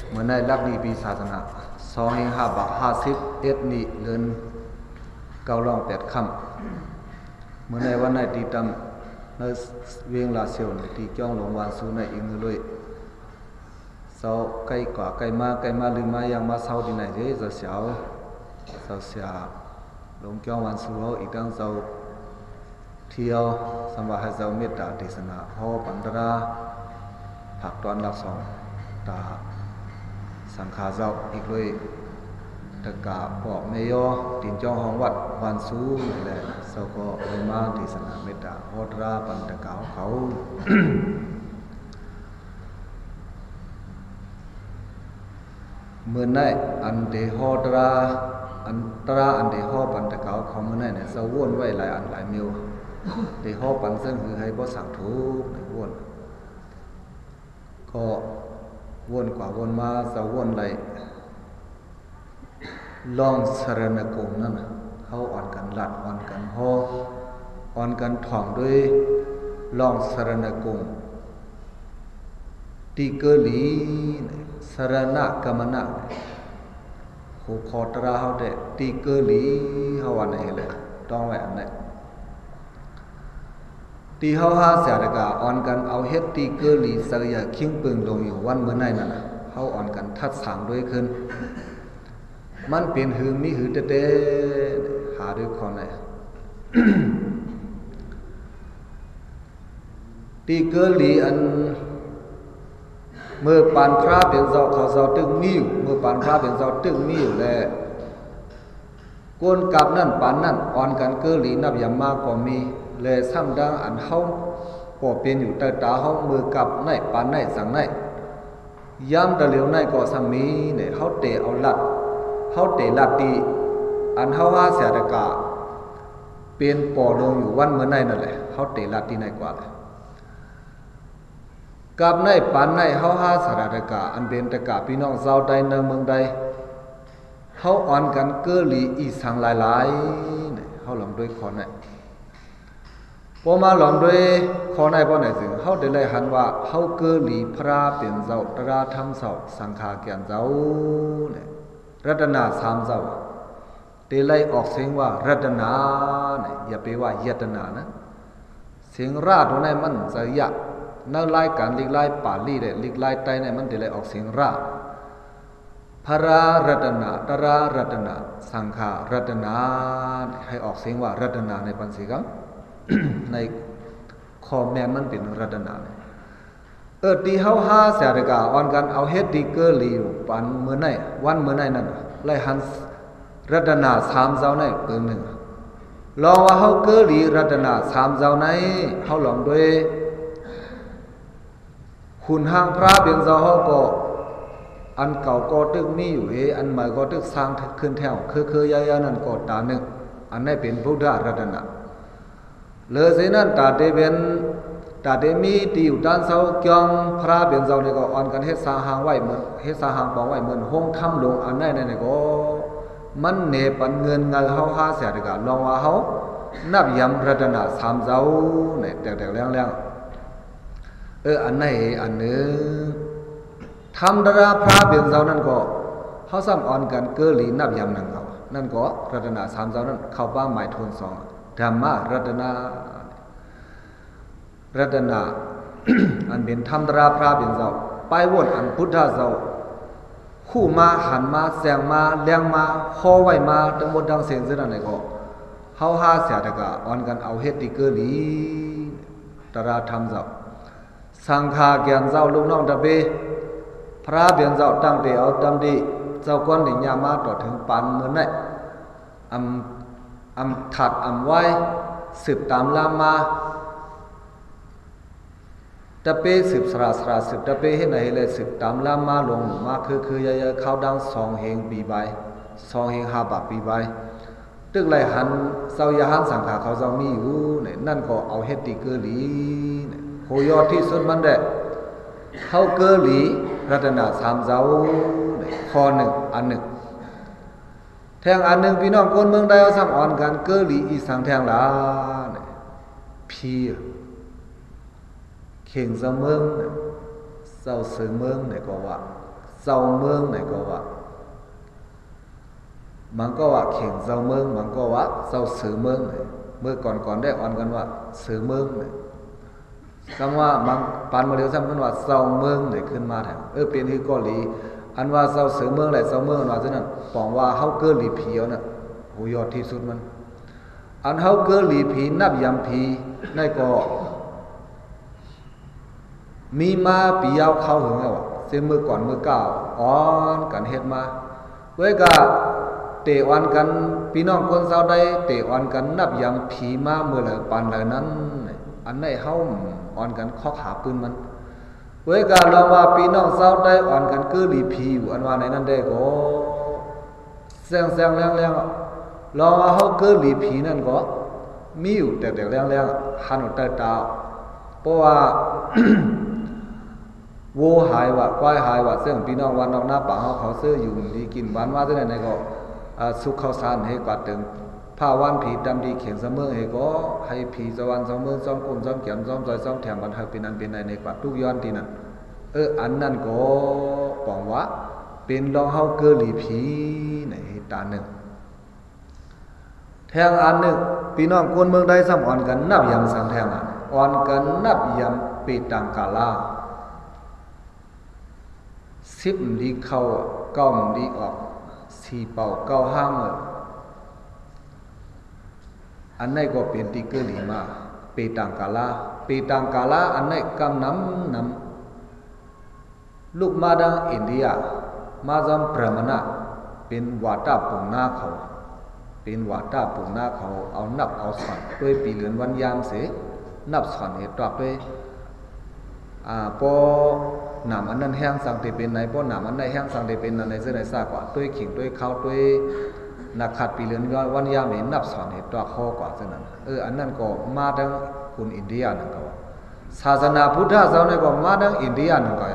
เหมือนในลักดีปีศาสนา2551นี่เดือน9-8ค่ำเหมือนในวันในตีตำในเวียงลาเซียวในตีจ้องหลงวานซูในอีกมือเลยเสาใกล้กว่าใกล้มาลืมมายังมาเสาที่ไหนเจ๊จะเสียวเสียหลงจ้องวานซูเขาอีกตั้งเสาเที่ยวสมบัติให้เสาเมตตาเทศนาพ่อปันตราผักตอนหลักสองตาสังขาเจ้าอีกเลยตะกาปอกเมยอตินจองห้องวัดวันสูงนี่แหละเสาก็เลยมาเทศนาเมตตาโหตราปันตะกาเขา เมื่อไหร่อันเดโหตราอันเดโหปันตะกาเขาเมื่อไหร่เนี่ยเสาวนไว้หลายอันหลายมิวเดโหปันซึ่งคือให้บ่สั่งทุกข์วนก็วนกว่าวนมาเสาวนไหลลองสรณกงนั่นเขาอ่อนกันหลัดอ่อนกันหออ่อนกันถ่องด้วยลองสรณกงตีเกลีสรณกรรมนะหูคอตราเขาเด็ตีเกลีเขาวันไหนเลยต้องไว้อันไหนตีเขาหาเสียดกาอ่อนกันเอาเฮ็ดตีเกลีสักอย่างคิ้งปึงลงอยู่วันเมื่อไหร่นั่นเขาอ่อนกันทัดสางด้วยขึ้นมันเป็นหือมีหือเต้หาด้วยคนไหน ตีเกลีอันเมื่อปานพระเป็นเจ้าเขาเจ้าตึงมีอยู่เมื่อปานพระเป็นเจ้าตึงมีอยู่แลกวนกับนั่นปานนั่นอ่อนกันเกลีนับยามมากก็มีแลซ้ำดังอันเฮาก็เป็นอยู่แต่ตาเฮามือกับไหนปานไหนสังไหนย้ำตะเหลียวไหนก็ซ้ำมีเนี่ยเฮาเตะเอาลัดเฮาเตะลัดตีอันเฮาหาเสียดกาเป็นปอลงอยู่วันเมื่อไหนนั่นแหละเฮาเตะลัดตีไหนกว่ากับในปานในเฮาหาสารตะกาอันเป็นตะกาพี่น้องชาวใดในเมืองใดเฮาอ่อนกันเกลีอีสังหลายๆเนี่ยเฮาลองด้วยขอไหนพอมาลองด้วยขอไหนบ่ไหนถึงเฮาได้เลยหันว่าเฮาเกลีพระเป็นเจ้าตราธรรมเจ้าสังฆาแก่นเจ้าเนี่ยรัตนาสามเจ้าได้เลยออกเสียงว่ารัตนาเนี่ยอย่าไปว่ายตนานะเสียงราตรงนั้นมันจะยะนั่นไล่การลิกไล่ป่าลีเด็ลิกไล่ไตเนี่ยมันเดี๋ยวไล่ออกเสียงราพระรัตนาตรารัตนาสังฆารัตนาให้ออกเสียงว่ารัตนาในปัญสีกัง ในคอมแมนมันเป็นรัตนาตีเฮาหาเสียดกาวันกันเอาเฮ็ดดีเกอร์ลีปันเมื่อไหนวันเมื่อไหนนั่นไล่หันรัตนาสามเจ้าในเปิงหนึ่งลองว่าเฮาเกอร์ลีรัตนาสามเจ้าในเฮาลองด้วยคุณห้างพระเบียงเจ้าเขาก็อันเก่าก็ตึกมีอยู่อันใหม่ก็ตึกสร้างขึ้นแถวคือยายนั่นก็ตาหนึ่งอันนี้เป็นพุทธรัตนะเลยสินั้นตาเตเป็นตาเตมีที่อยู่ด้านเสาเกียงพระเบียงเจ้านี่ก็อ่อนกันเฮ็ดสร้างหางไว้เหมือนเฮ็ดสร้างหางปองไว้เหมือนห้องถ้ำหลวงอันนี้นี่ก็มันเนปันเงินเงาเฮาหาเสียดกาลองว่าเฮานับยำรัตนะสามเจ้าเนี่ยแตกๆแรงอันไหนอันหนึ่งทำดาราพระเบียงเจ้านั่นก็เขาซ้ำอ่อนกันเกลีนับยำนั่นเขานั่นก็รัตนาสามเจ้านั้นเข้าบ้านหมายทุนสองธรรมะรัตนา อันเป็นธรรมดาราพระเบียงเจ้าไปวนอันพุทธเจ้าคู่มาหันมาแสงมาเลี้ยงมาคอไว้มาทั้งหมดดังเสียงเส้นนั่นก็เขาหาเสียตะกะอ่อนกันเอาเฮ็ดที่เกลีตราธรรมเจ้าสังฆาแก่นเจ้าลูกน้องตะเบพระเบียงเจ้าตั้งแต่เอาตำดีเจ้าก้อนนี่ยามาต่อถึงปันเมื่อไหร่ถัดไว้สืบตามลามาตะเปสืบสระสืบตะเปเฮ็ดไหนเลยสืบตามลามาลงมาคือยายเข้าดัง2 เฮงปีใบ2 เฮง5 บาทปีใบตึกไหลหันเจ้ายาหันสังฆาเขาเจ้ามีอยู่เนี่ยนั่นก็เอาเฮ็ดติเกลีเนี่ยโหยอดที่สุดมันได้เข้าเกลีรัตนาสามเจ้าข้อหนึ่งอันหนึ่งแทงอันหนึ่งพี่น้องคนเมืองใดเอาซ้ำอ่อนกันเกลีอีสังแทงหลาพี่เข่งเสมืองเจ้าเสือเมืองเนี่ยก็ว่า เจ้าเมืองไหนก็ว่ามันก็ว่าเข่งเจ้าเมืองมันก็ว่าเจ้าสือเมืองเมื่อก่อนได้อ่อนกันว่าสือเมืองคำว่ามันปานมาเร็วซ้ำกันว่าเจ้าเมืองขึ้นมาแทนเป็นที่เกาหลีอันว่าเจ้าสือเมืองเจ้าเมืองว่าฉะนั้นปองว่าเฮาเกอหลีผีเอาน่ะโหยอดที่สุดมันอันเฮาเกอหลีผีนับยำผีนั่นก็มีมาปียาวเข้าหึงเอาเส้นมือก่อนมือเก่าอ่อนกันเฮ็ดมาเว้ยก็เตะอ่อนกันพี่น้องคนเซาได้เตะอ่อนกันนับยำผีมาเมื่อไหร่ปานไหนนั้นอันไหนเฮาอ่อนกันคอกหาปืนมันเว้ยก็ลองว่าพี่น้องเซาได้อ่อนกันคือหลีผีอยู่อันว่าไหนนั้นได้ก็แซงแรงลองว่าเฮาคือหลีผีนั่นก็มีอยู่แต่แรงหันตาตาเพราะว่าโวหายว่าควายหายว่าซึ่งพี่น้องวันนอกหน้าป่าเขาซื้ออยู่ดีกินบ้านว่าที่ไหนก็สุขข้าวสารให้กว่าเติมผ้าวันผีดำดีเขียนเสมอให้ก็ให้ผีสวรรค์สมือซ้อมกุมซ้อมเขียนซ้อมซอยซ้อมแถมบันเทิงเป็นอันเป็นในกว่าทุกย้อนที่นั่นอันนั้นก็ปองว่าเป็นรองเฮาเกอหลีผีในตาหนึ่งแทงอันหนึ่งพี่น้องคนเมืองได้ซ้ำอ่อนกันนับยำสังแทงอ่อนกันนับยำปีตังกาลา10ลีเข้า9ลีออก4เป่า9ห้างอันไหนก็เป็นติเกอหลีมาปีตังกาลาอันไหนกำน้ำลูกมาดังอินเดียมาจำประมาณเป็นวาตาปุ่งหน้าเขาเอานับเอาสอนด้วยปีเหลือนวันยามเสนับสอนเหตุตอบด้วยพอหนามอันนั้นแห้งสังเตเป็นไหนพอหนามอันไหนแห้งสังเตเป็นอันไหนเสื้อไหนซากว่าด้วยขิงด้วยข้าวด้วยนักขัดปีเหลือนวันยามเห็นนับสอนเหตุตอบข้อกว่าเท่านั้นอันนั้นก็มาดังคนอินเดียนั่นก็ศาสนาพุทธเจ้าเนี่ยก็มาดังอินเดียนั่นก็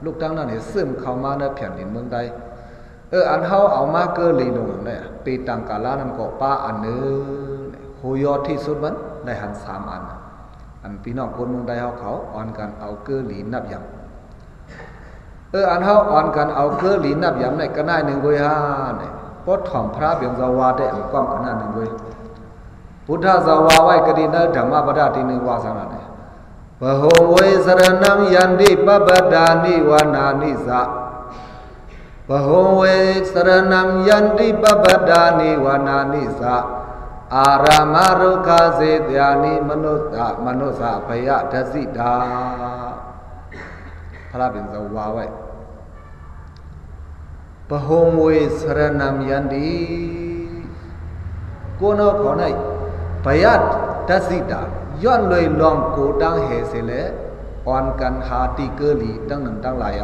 ลูกตั้งนั้นเนี่ยซึมเข้ามาในแผ่นดินเมืองใดอันเฮาเอามาเกอหลีลงเนี่ยปีตังกาลานั่นก็ป้าอันนึงโหยอดที่สุดมันได้หัน3อันพี่น้องคนเมืองใดเฮาเขาอ่อนกันเอาเกอหลีนับยำอันเฮาอ่อนกันเอาเกอหลีนับยำเนี่ยก็ได้1เว้ยฮะเนี่ยปอดถ่อมพระเบียงสวาได้อันความขนาด1เว้ยพุทธสวาไว้ก็ดีนะธรรมะปดาที่1วาสนาเนี่ยบะโหเวสรณัมยันติปปดานิวานานิสะบะโหเวสรณัมยันติปปดานิวานานิสะอารามารุคาเสตยานิมนุสะพยะทัสสิดาพระเป็นสวาไว้บะโหเวสรณัมยันติโกนขอไหนพยะทัสสิดาย้อนเลยลองกูดังเหเสเลอ่อนกันหาติเกอหลีตั้งนั้นตั้งหลาย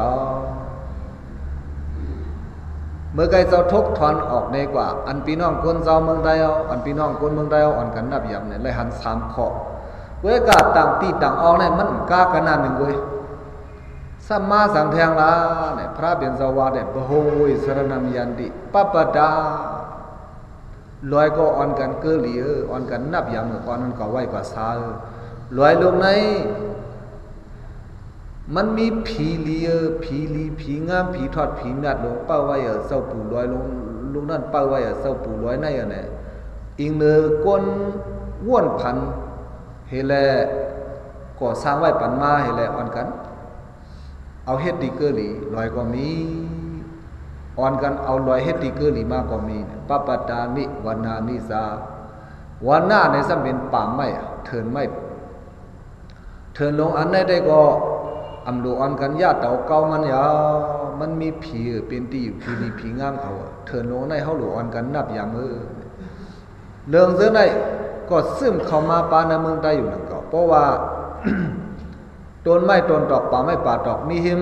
เมื่อไกเจ้าทกถอนออกในกว่าอันพี่น้องคนเจ้าเมืองใดอันพี่น้องคนเมืองใดอ่อนกันนับยำเนี่ยเลยหัน3ข้อเว้ยกาต่างตีต่างออกเนี่ยมันกากันนั่น1เว้ยสัมมาสังแทงละเนี่ยพระเป็นสวาเนี่ยบโหวิสรณัมยันติปปดาลอยก็อ่อนกันเกอหลีอ่อนกันนับยำก่อนนั้นก็ไว้กว่าซาลอยลงในมันมีผีลีผีงามผีทอดผีนัดลงเป้าไว้เจ้าปู่ลอยลงลูกนั่นเป้าไว้เจ้าปู่ลอยในเนี่ยอิงเนอก้นว่วนพันเฮแลก่อสร้างไว้ปันมาเฮแลอ่อนกันเอาเฮ็ดดีเกอหลีลอยก็มีอ่อนกันเอาลอยเฮ็ดดีเกอหลีมากก็มีปปตานิวานานิสาวันหน้าในซ้ำเป็นป่าไม้เถินไม้เถินลงอันไหนได้ก็อำลูอ่อนกันญาติเต่าเก่ามันมีผีเป็นตีอยู่ผีงามเขาเถินลงในเฮาหลูอ่อนกันนับยามเรื่องเสื้อในก็ซึมเข้ามาปาในเมืองใดอยู่นั่นก็เพราะว่า ต้นไม้ต้นดอกป่าไม้ป่าดอกมีหิม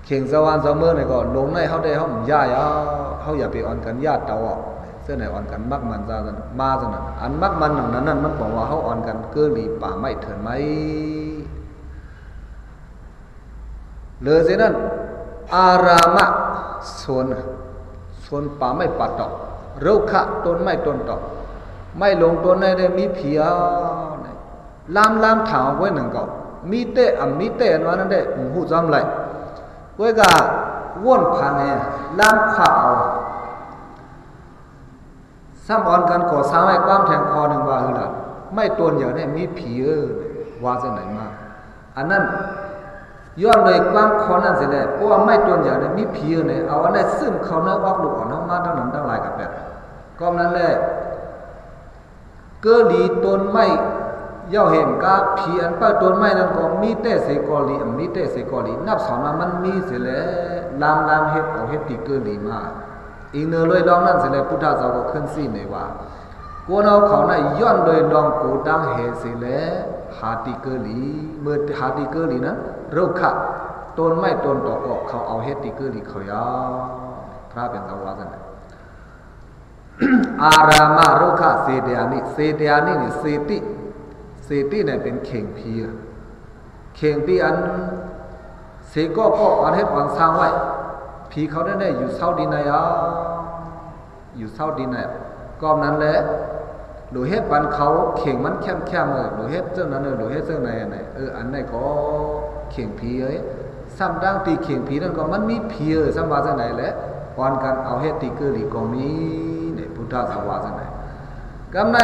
เข่งสวรรค์เสมอนี่ก็ลงในเฮาได้เฮาย่าเฮาอย่าไปอ่อนกันญาติเต่าเสื้อไหนอ่อนกันมักมันซะนั่นมาซะนั่นอันมักมันนั้นมันบอกว่าเฮาอ่อนกันเกอหลีป่าไม้เถินไม้เลยสินั้นอารามะส่วนป่าไม้ป่าดอกรุขะต้นไม้ต้นดอกไม่ลงต้นได้มีเพียลามถาวไว้หนึ่งก็มีเตะอันนั้นได้หูจำไร ก้อยก็ว่นพังไงล้ำขวาเอาซ้ำอ่อนกันก่อสร้างไว้ความแทงคอหนึ่งว่าคือล่ะไม่ตัวอย่างนี้มีผีว่าจะไหนมาอันนั้นย้อนเลยความคอนั่นเสียแล้วเพราะว่าไม่ตัวอย่างนี้มีผีเนี่ยเอาอันนั้นซึมเขาเนื้อออกลูกออกน้ำมาทั้งนั้นทั้งหลายกับแบบก็นั้นแหละเกลีต้นไม้ย่อเห็นกาผีอันป้าต้นไม้นั้นก็มีแต่เสกอลีมีแต่เสกอลีนับสอนมามันมีเสียแล้วลามเฮ็ดเอาเฮ็ดตีเกลีมาอีกเนื้อเลยลองนั่นเสียแล้วพุทธเจ้าก็ขึ้นซี่ในว่ากูเอาเขาน่ะย้อนเลยลองกูตั้งเหตุเสียแล้วหาตีเกลีเมื่อหาตีเกลีนั้นเราขะต้นไม้ต้นตอกเขาเอาเฮ็ดตีเกลีเขายาวพระเป็นสาวาสนาอารามารุขะเสดยานินี่เสติเนี่ยเป็นเข่งผีเข่งที่อันเสก็อันเฮ็ดวางสร้างไว้ผีเขาได้อยู่เศร้าดินไหนอยู่เศร้าดินไหนก็นั้นแหละหรือเฮ็ดปันเขาเข่งมันแคบเลยหรือเฮ็ดเจ้านั้นหรือเฮ็ดเจ้าไหนอันไหนก็เข่งผีซ้ำดังตีเข่งผีนั่นก็มันมีผีซ้ำว่าจังไหนแหละก่อนกันเอาเฮ็ดตีเกลีก็มีเนี่ยพุทธสาวาจังไหนกำไน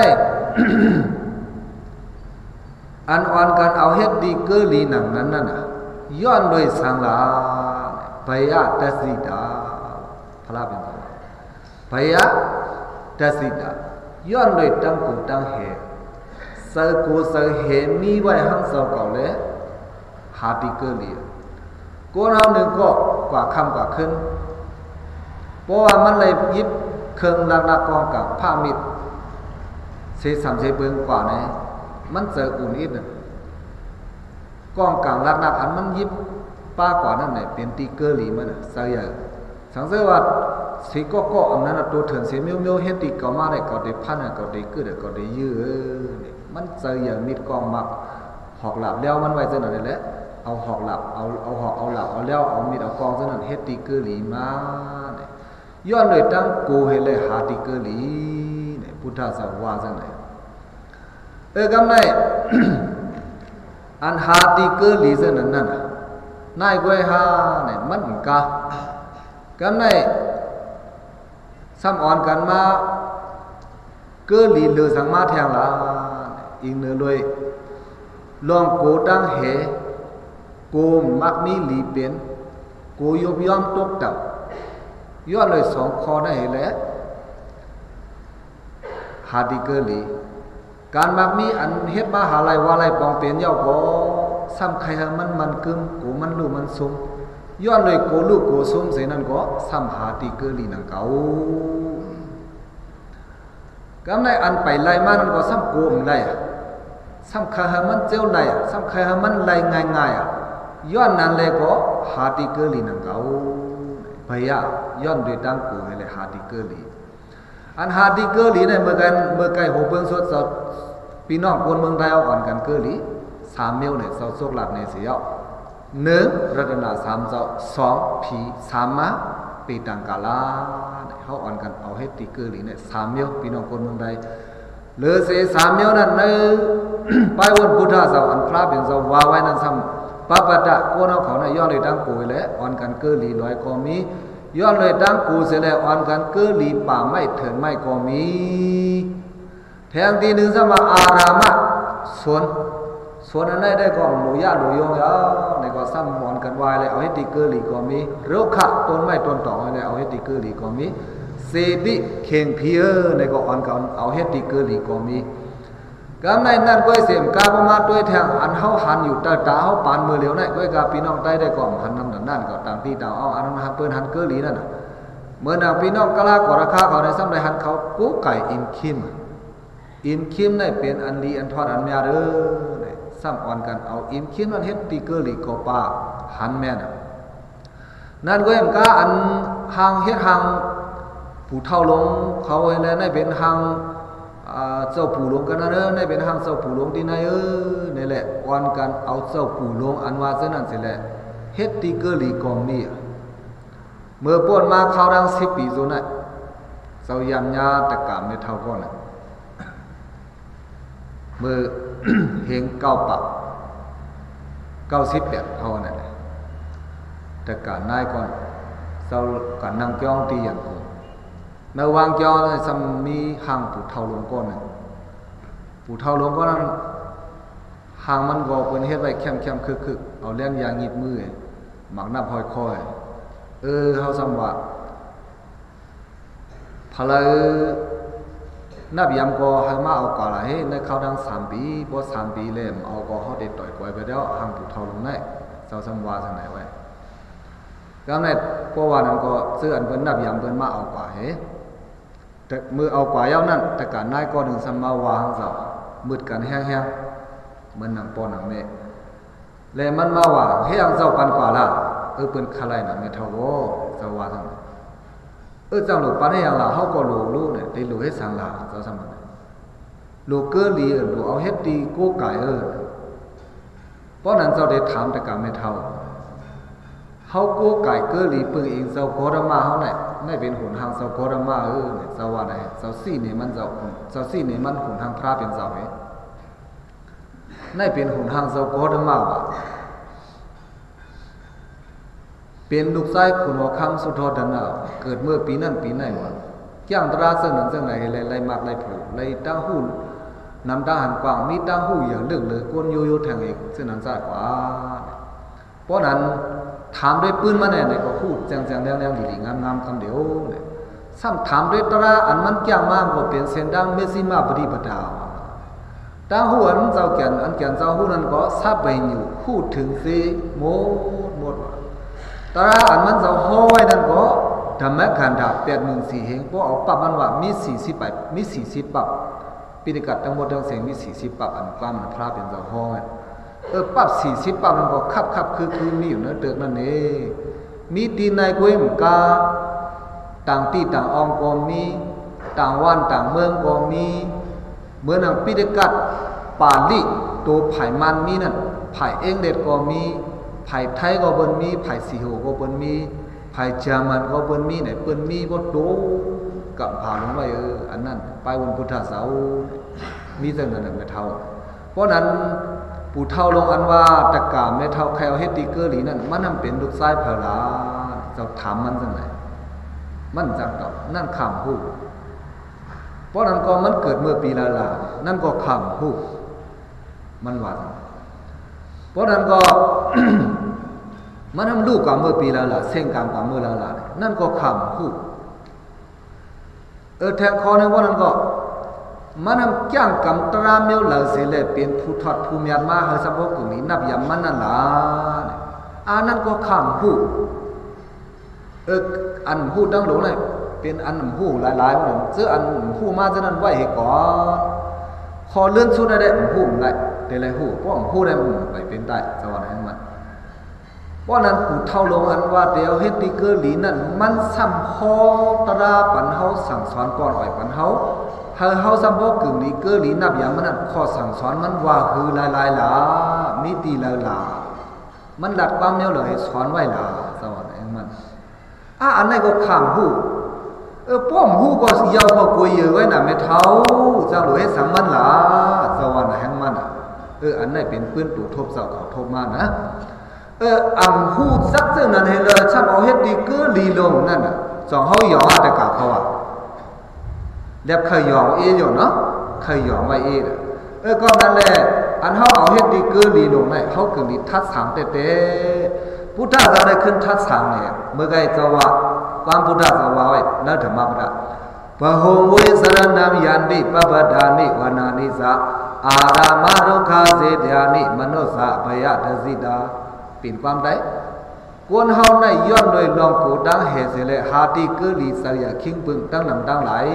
อันอ่อนกันเอาเฮ็ดตีเกลีหนังนั้นน่ะย้อนโดยสังลาพยาตัสสิตาพระเป็นต้นพยาตัสสิตาย้อนโดยตั้งกูตั้งเหตุเสกูเสเหมีไว้หังเสาเก่าเลยหาตีเกลีกูเอาหนึ่งก็กว่าคำกว่าขึ้นเพราะว่ามันเลยยิบเครื่องลักกองกับผ้ามิดเสสามเสเบิงกว่าเนี่ยมันเจออุ่นอิดกองกลางลักอันมันยิบป้ากว่านั่นเนี่ยเป็นตีเกลีมันเสียสังเกตว่าสีก็อันนั้นตัวเถื่อนเสียมิวเฮ็ดตีเก่ามาได้เก่าได้พันเก่าได้กึดเก่าได้ยื้อมันเสียมิดกองมักหอกหลับแล้วมันไว้เท่านั้นแหละเอาหอกหลับเอาหอกเอาหลับเอาแล้วเอามิดเอากองเท่านั้นเฮ็ดตีเกลีมาย้อนเลยตั้งกูเฮเลยหาตีเกลีเนี่ยพุทธศาสนาจังไหนกำไน อันหาตีเกลีเสนั่นนายกวยหาเนี่ยมันกะกำไนซ้ำอ่อนกันมาเกลีเลือสังมาแทงละอีกเนื้อเลยลองโกตั้งเหโกมักมีหลีเปลี่ยนโกยบย่อมตกต่ำย้อนเลยสองคอได้แหละหาตีเกลีการมักมีอันเฮ็ดมาหาลัยวาลัยปองเปลี่ยนเย้าก็ซ้ำใครมันกึมกูมันลูมันซุมย้อนเลยโกลูกโกซุมเสนั่นก็ซ้ำหาตีเกลีนังเก่ากำในอันไปไล่มานั่นก็ซ้ำโกมไล่ซ้ำใครมันเจ้าไล่ซ้ำใครมันไล่ง่ายย้อนนั้นเลยก็หาตีเกลีนังเก่าพยาย้อนด้วยตั้งกูให้เลยหาตีเกลีอันหาตีเกลีเนี่ยเมื่อไกลหัวเบิ้งสดพี่น้องคนเมืองไทยเอาอ่อนกันเกลีสามเมียวเนี่ยเสาโซกหลับในเสียหนึ่งรัตนาสามเจ้าสองผีสามมาปีตังกาลาเขาอ่อนกันเอาให้ตีเกลีเนี่ยสามเมียวพี่น้องคนเมืองไทยเหลือเสียสามเมียวนั้นในไปวันพุทธศาสนาอันพระเป็นเจ้าวาไว้นั้นซ้ำปะปะตะโกนเอาเขาเนี่ยย้อนเลยตั้งกูเลยอ่อนกันเกลีลอยก็มีย้อนเลยตั้งกูเสียแล้วอ่อนกันเกลีป่าไม่เถินไม่ก็มีแทงทีหนึ่งสมาอารามะส่วนนั้นได้ก็หลูยะหลูยงยาวในก็ซ้ำอ่อนกันวายเลยเอาให้ตีเกลีก็มีโรคต้นไม้ต้นต่อเลยเอาให้ตีเกลีก็มีเสดิเข่งเพียในก็อ่อนกันเอาให้ตีเกลีก็มีกำในนั่นก็เสียมกาประมาด้วยแทงอันเฮาหันอยู่ตาเฮาปานมือเหลียวนั่นก็กาพี่น้องใต้ได้ก่อมหันนำนั่นก็ต่างที่ต่างเอาอันนั้นหันเปิ้นหันเกลีนั่นเมื่อนางพี่น้องกะลากอราคาเขาในซ้ำได้หันเขากู้ไก่อินคิมนี่เป็นอันดีอันทอดอันแม่เด้อนี่ซ้ำอ่อนกันเอาอินคิมมันเฮ็ดตีเกลีก็ป้าหันแม่นั่นก็เอ็มกาอันหางเฮ็ดหางผู้เฒ่าลงเขาไว้แล้วในเป็นหางเจ้าปู่หลวงกันนะเด้อในเป็นหางเจ้าปู่หลวงที่ไหนนี่แหละอ่อนกันเอาเจ้าปู่หลวงอันว่าซะนั่นสิแหละเฮ็ดตีเกลีกองนี้เมื่อป่นมาเข้าดัง10ปีซุน่ะเจ้ายามญาตะกามในเท่าก่อนน่ะเมื่อเฮงเก้าปัก98เท่านั่น แต่การนายก่อนเจ้าการนั่งจ้องตีอย่างกูในวางจ้องเลยซ้ำมีห่างปู่เท่าลงก้อนนึงปู่เท่าลงก้อนนั้นห่างมันก็เป็นเฮ็ดไว้แคมคึกเอาเลี้ยงยางหยิบมือหมักน้ำหอยคอยเขาซ้ำว่าพลายนับยามก็ให้มาเอาก่อนละเฮ้ในเขาดัง3 ปีพอ3 ปีเลยเอาก็เขาได้ต่อยกวยไปแล้วห่างปู่เท่าลงได้เจ้าซ้ำว่าทางไหนไว้ก็ในพวกว่านั้นก็ซื้ออันเพิ่นนับยามเพิ่นมาเอากว่าเฮ้แต่มือเอากว่าเย้านั่นแต่การนายก็ดึงซ้ำมาวางเจ้ามืดกันแห้งๆเหมือนหนังปอหนังเมฆเลยมันมาว่าเฮ้ยเจ้าปันกว่าล่ะเปิ้นคลายน่ะไม่เท่าโว้เจ้าว่าทางเจ้าหลูปันให้ยังล่ะเฮาก็รู้เนี่ยได้รู้ให้สังล่ะเจ้าซ้ำมันรู้เกื้อลีรู้เอาเฮ็ดดีกู้ไก่เพราะนั้นเจ้าได้ถามแต่การไม่เท่าเฮากู้ไก่เกื้อลีปึงเองเจ้าโคดมาเฮาไหนไม่เป็นหุนทางเจ้าโคดมาเนี่ยเจ้าว่าได้เจ้าซี่นี่มันเจ้าซี่นี่มันหุนทางพระเป็นเจ้าเฮ้นั่นเป็นหุนทางเจ้าโคดมาว่าเป็นลูกชายคุณหัวคำสุดทอดนาเกิดเมื่อปีนั้นปีไหนวะย่างตราเสนอจังไหนไรมากไรผูไรตั้งหูนำตั้งหันกว้างมีตั้งหูอย่างเลือกเลยก้นโยแทงเอกเส้นนั้นจ่ายกว่าเพราะนั้นถามด้วยปืนมาเนี่ยก็พูดแจงๆแรงๆดีๆงามๆคำเดียวเนี่ยซ้ำถามด้วยตราอันมันแก่มากก็เป็นเส้นดังเมซิมาบดีบดาวตั้งหูอันเจ้าแก่นอันแก่นเจ้าหูนั้นก็ทราบไปอยู่พูดถึงสิหมดตราอันมันเจ้าห้อยนั่นก็ธรรมะขันดา814เฮงเพราะเอาปับมันว่ามี40ไปมี40ปับปิฎกัดทั้งหมดทั้งเสียงมี40ปับอันความมันพระเป็นเจ้าห้อยปับ40ปับมันก็คับคือมีอยู่เนื้อเติกนั่นเองมีตีในกุ้ยมกาต่างตีต่างองก็มีต่างวันต่างเมืองก็มีเหมือนอย่างปิฎกัดปาลิตัวไผ่มันมีนั่นไผ่เองเด็ดก็มีไผ่ไทยก็เปิ้นมีไผ่สีโหก็เปิ้นมีไผ่เยอรมันก็เปิ้นมีเนี่ยเปิ้นมีบ่โตกับผ่าลงไว้อันนั้นไปบนพุทธเสามีจังนั้นไม่เท่าเพราะนั้นปู่เท่าลงอันว่าตะกาไม่เท่าใครเอาเฮ็ดติเกอร์หลีนั่นมันนำเป็นลูกชายพลาเจ้าถามมันจังได๋มันจังตอบนั่นข้ามฮู้เพราะนั้นก็มันเกิดเมื่อปีละนั่นก็ข้ามฮู้มันว่าเพราะนั้นก็ มันทำลูกกับเมื่อปีละเส้นกรรมกับเมื่อละนั่นก็คำพูดแทงคอในว่านั้นก็มันทำจ้างกรรมตราเมียวเหล่าเสเลเป็นผู้ทอดผู้มีมาเฮสะพกึ่งนี้นับยามมันนั่นล่ะนั่นก็คำพูดอันพูดดังหลงเลยเป็นอันพูดหลายๆว่าซื้ออันพูดมาจะนั้นไว้ให้ก่อนคอเลื่อนชุดได้พูดได้แต่ไรพูดเพราะพูดได้ไปเป็นได้สวรรค์ให้มันเพราะนั้นปู่เท่าลงอันว่าเดียวเฮ็ดติเกอร์หลีนั่นมันซ้ำพอตราปันเฮาสั่งสอนก่อนอ่อยปันเฮาซ้ำบ่กึ่งลีเกอร์หลีนับอย่างมันนั่นข้อสั่งสอนมันว่าคือหลายๆล่ะมีตีหลายๆมันดัดความแนวเลยสอนไว้ล่ะสวรรค์ให้มันอันนั้นก็ข้ามฮู้ป้อมฮู้ก็ยาวก็กวยเยอะไว้น่ะแม่เฒ่าเจ้าหลวยให้สังมันล่ะสวรรค์ให้มันอันนั้นเป็นปืนตู่ทบเจ้าเขาทบมานะอังฮู้ซักเจ้านั้นให้เลยชับเอาเฮ็ดดีเกื้อลีลงนั่นน่ะสองเฮาหยองแต่กะเขาแล้วเคยหยองอยู่เนาะเคยหยองไว้ก็นั่นแหละอันเฮาเอาเฮ็ดดีเกื้อลีลงได้เฮาคือดีทัดสามเตๆพุทธะได้ขึ้นทัดสามเนี่ยเมื่อไกเจ้าว่าความพุทธะสวาไว้แล้วธรรมะพุทธะปะโหเวสรณัมยันติปปดานิวานานิสาอารามารุขาเสดยานิมโนสะพยะทสิตาเป็นความได้กวนเฮาในย้อนโดยลองกูดังเฮเสเลหาติเกลีสยะคิงปึงตั้งนำตั้งหลาย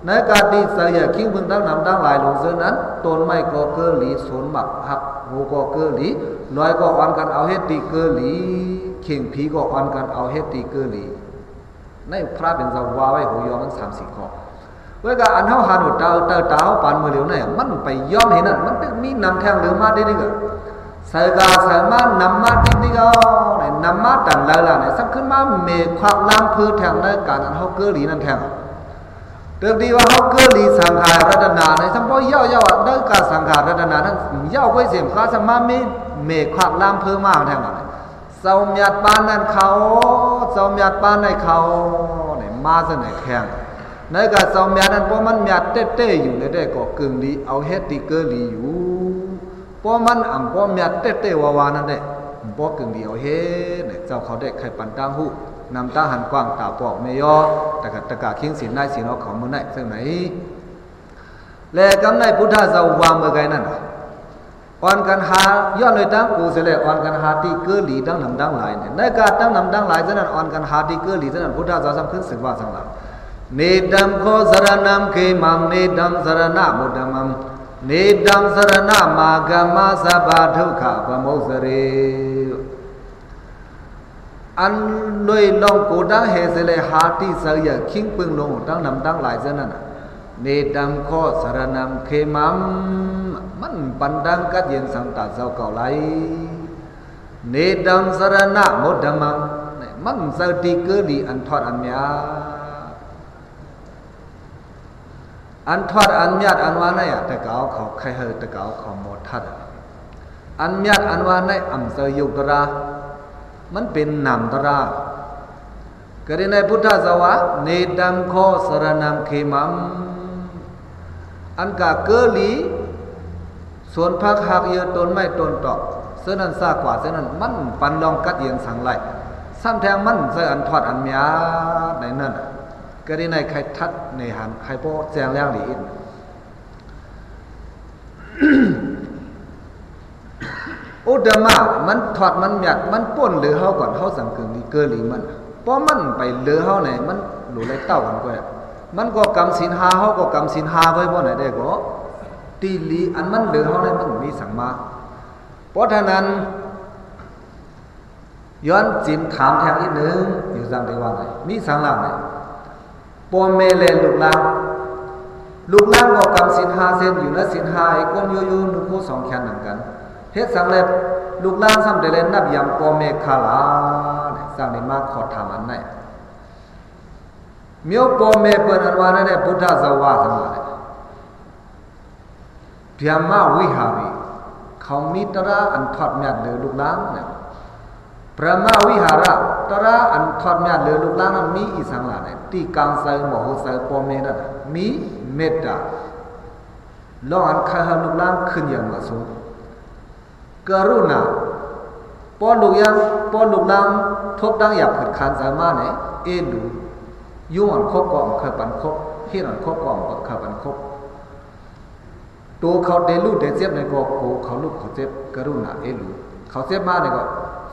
ในกาติสยะคิงปึงตั้งนำตั้งหลายลงเสนั้นต้นไม้ก็เกลีสนหมักหักหูก็เกลีน้อยก็อ่อนกันเอาเฮ็ดติเกลีเข่งผีก็อ่อนกันเอาเฮ็ดติเกลีในพระเป็นสาวาไว้หูยอมัน3-4ข้อเว้ยก็อันเฮาหาหนูตาปานมือเหลียวเนี่ยมันไปย้อนเห็นนั่นมันมีนำแทงเหลือมาได้นี่ก็ใส่กาใส่มานำมาที่นี่ก็เนี่ยนำมาตันละเนี่ยสักขึ้นมาเมฆควักล้างพื้นแทงในการนั้นเขาเกลีนั่นแทงเดิมดีว่าเขาเกลีสังขารรัตนาในสัมปอยย่อในการสังขารรัตนานั้นย่อไว้เสียงข้าสมาเมฆควักล้างพื้นมาแทงนั่นใส่ เจ้าเมียดปานนั่นเขาเจ้าเมียดปานในเขาเนี่ยมาซะไหนแข็งในกะเจ้าเมียดนั้นเพราะมันเมียดเต้ๆอยู่ในได้ก็กึ่งลีเอาเฮ็ดติเกอร์ลีอยู่เพราะมันอ่ำเพราะเมียดเต้ๆวาๆนั่นแหละเพราะกึ่งลีเอาเฮ็ดเนี่ยเจ้าเขาได้ใครปันตั้งหูนำตาหันกว้างตาปอกไม่ยอแต่กะตะกะคิงสินได้สินเอาของมื้อไหนซึ่งไหนแลกำในพุทธเจ้าวางเมื่อไกนั่นอ่อนกันหาย้อนเลยตั้งกูเสเลยอ่อนกันหาที่เกอหลีตั้งนำตั้งหลายเนี่ยในการตั้งนำตั้งหลายฉะนั้นอ่อนกันหาที่เกอหลีฉะนั้นพุทธเจ้าสำคัญสึกว่าสังหลังเนดัมโคสรณัมเคมังเนดัมสรณะมุดมัมเนดัมสรณะมากามาสัพพทุกขปโมสเรอันลอยลองกูตั้งเฮเสเลยหาที่เสียคิงปึงลงตั้งนำตั้งหลายฉะนั้นเนดัมโคสรณัมเคมัมมันปันดังกัดเย็นสังตาเจ้าเก่าไหลเนดัมสรณะมุดมังมันเสียที่เกอหลีอันทอดอันยาอันทอดอันญาติอันว่าในตะเกาเขาใครเฮตะเกาเขาหมดทัดอันญาติอันว่าในอัมเสยุตระมันเป็นนามตระก็ได้ในพุทธศาสนาเนดัมโคสรณัมเคมัมอันกะเกลีส่วนพักหักเยอะต้นไม้ต้นตอกเสื้อนั้นซากว่าเสื้อนั้นมันปันลองกัดเย็นสังไหลซ้ำแทงมันเสื้ออันทอดอันยาในนั้นก็ได้ในใครทัดในหันใครโป้แจงแล้วหลีอินอุดมามันถอดมันหยัดมันป่นหรือเฮาก่อนเฮาสังเกตดีเกลีมันเพราะมันไปเหลือเฮาไหนมันหลุเลยเต้ากันก็มันก็กำศีลหาเฮาก็กำศีลหาไว้บ่ไหนได้ก็ตีลีอันมันเหลือเฮาไหนมันมีสังมาเพราะฉะนั้นย้อนจิมถามแทงอีกนึงอยู่จังได้ว่าไงมีสังหลังไหนปอเมเลลูกหลานก็กำศีลหาเส้นอยู่นะศีลหาไอ้คนอยู่ๆนุโคสองแขนหนังกันเฮ็ดสังเล็บลูกหลานซ้ำได้เล่นนับยำปอเมคาลาเนี่ยสร้างได้มาขอถามอันไหนเมียวปอเมเปิ้นอันว่านั่นแหละพุทธศาสนาสังหลังพยามาวิหารีเขามีตระอันทอดเมียดเหลือลูกหลานเนี่ยพระมาวิหาระตระอันทอดเมียดเหลือลูกหลานนั้นมีอีสังหลายเนี่ยที่กลางใส่หมอหูใส่ปอเมนั่นมีเมตตาลองอันข้าลูกหลานขึ้นอย่างมาสูงกรุณาปอลูกหลานทบดังหยับผิดขันสามารถเนี่ยเอ็นดูยุ่งอันคบก่อนเคยปันคบเฮียนอันคบก่อนเคยปันคบตัวเขาได้ลูกได้เจ็บในก็โกเขาลูกเขาเจ็บกรุณาเอลูเขาเจ็บมากในก็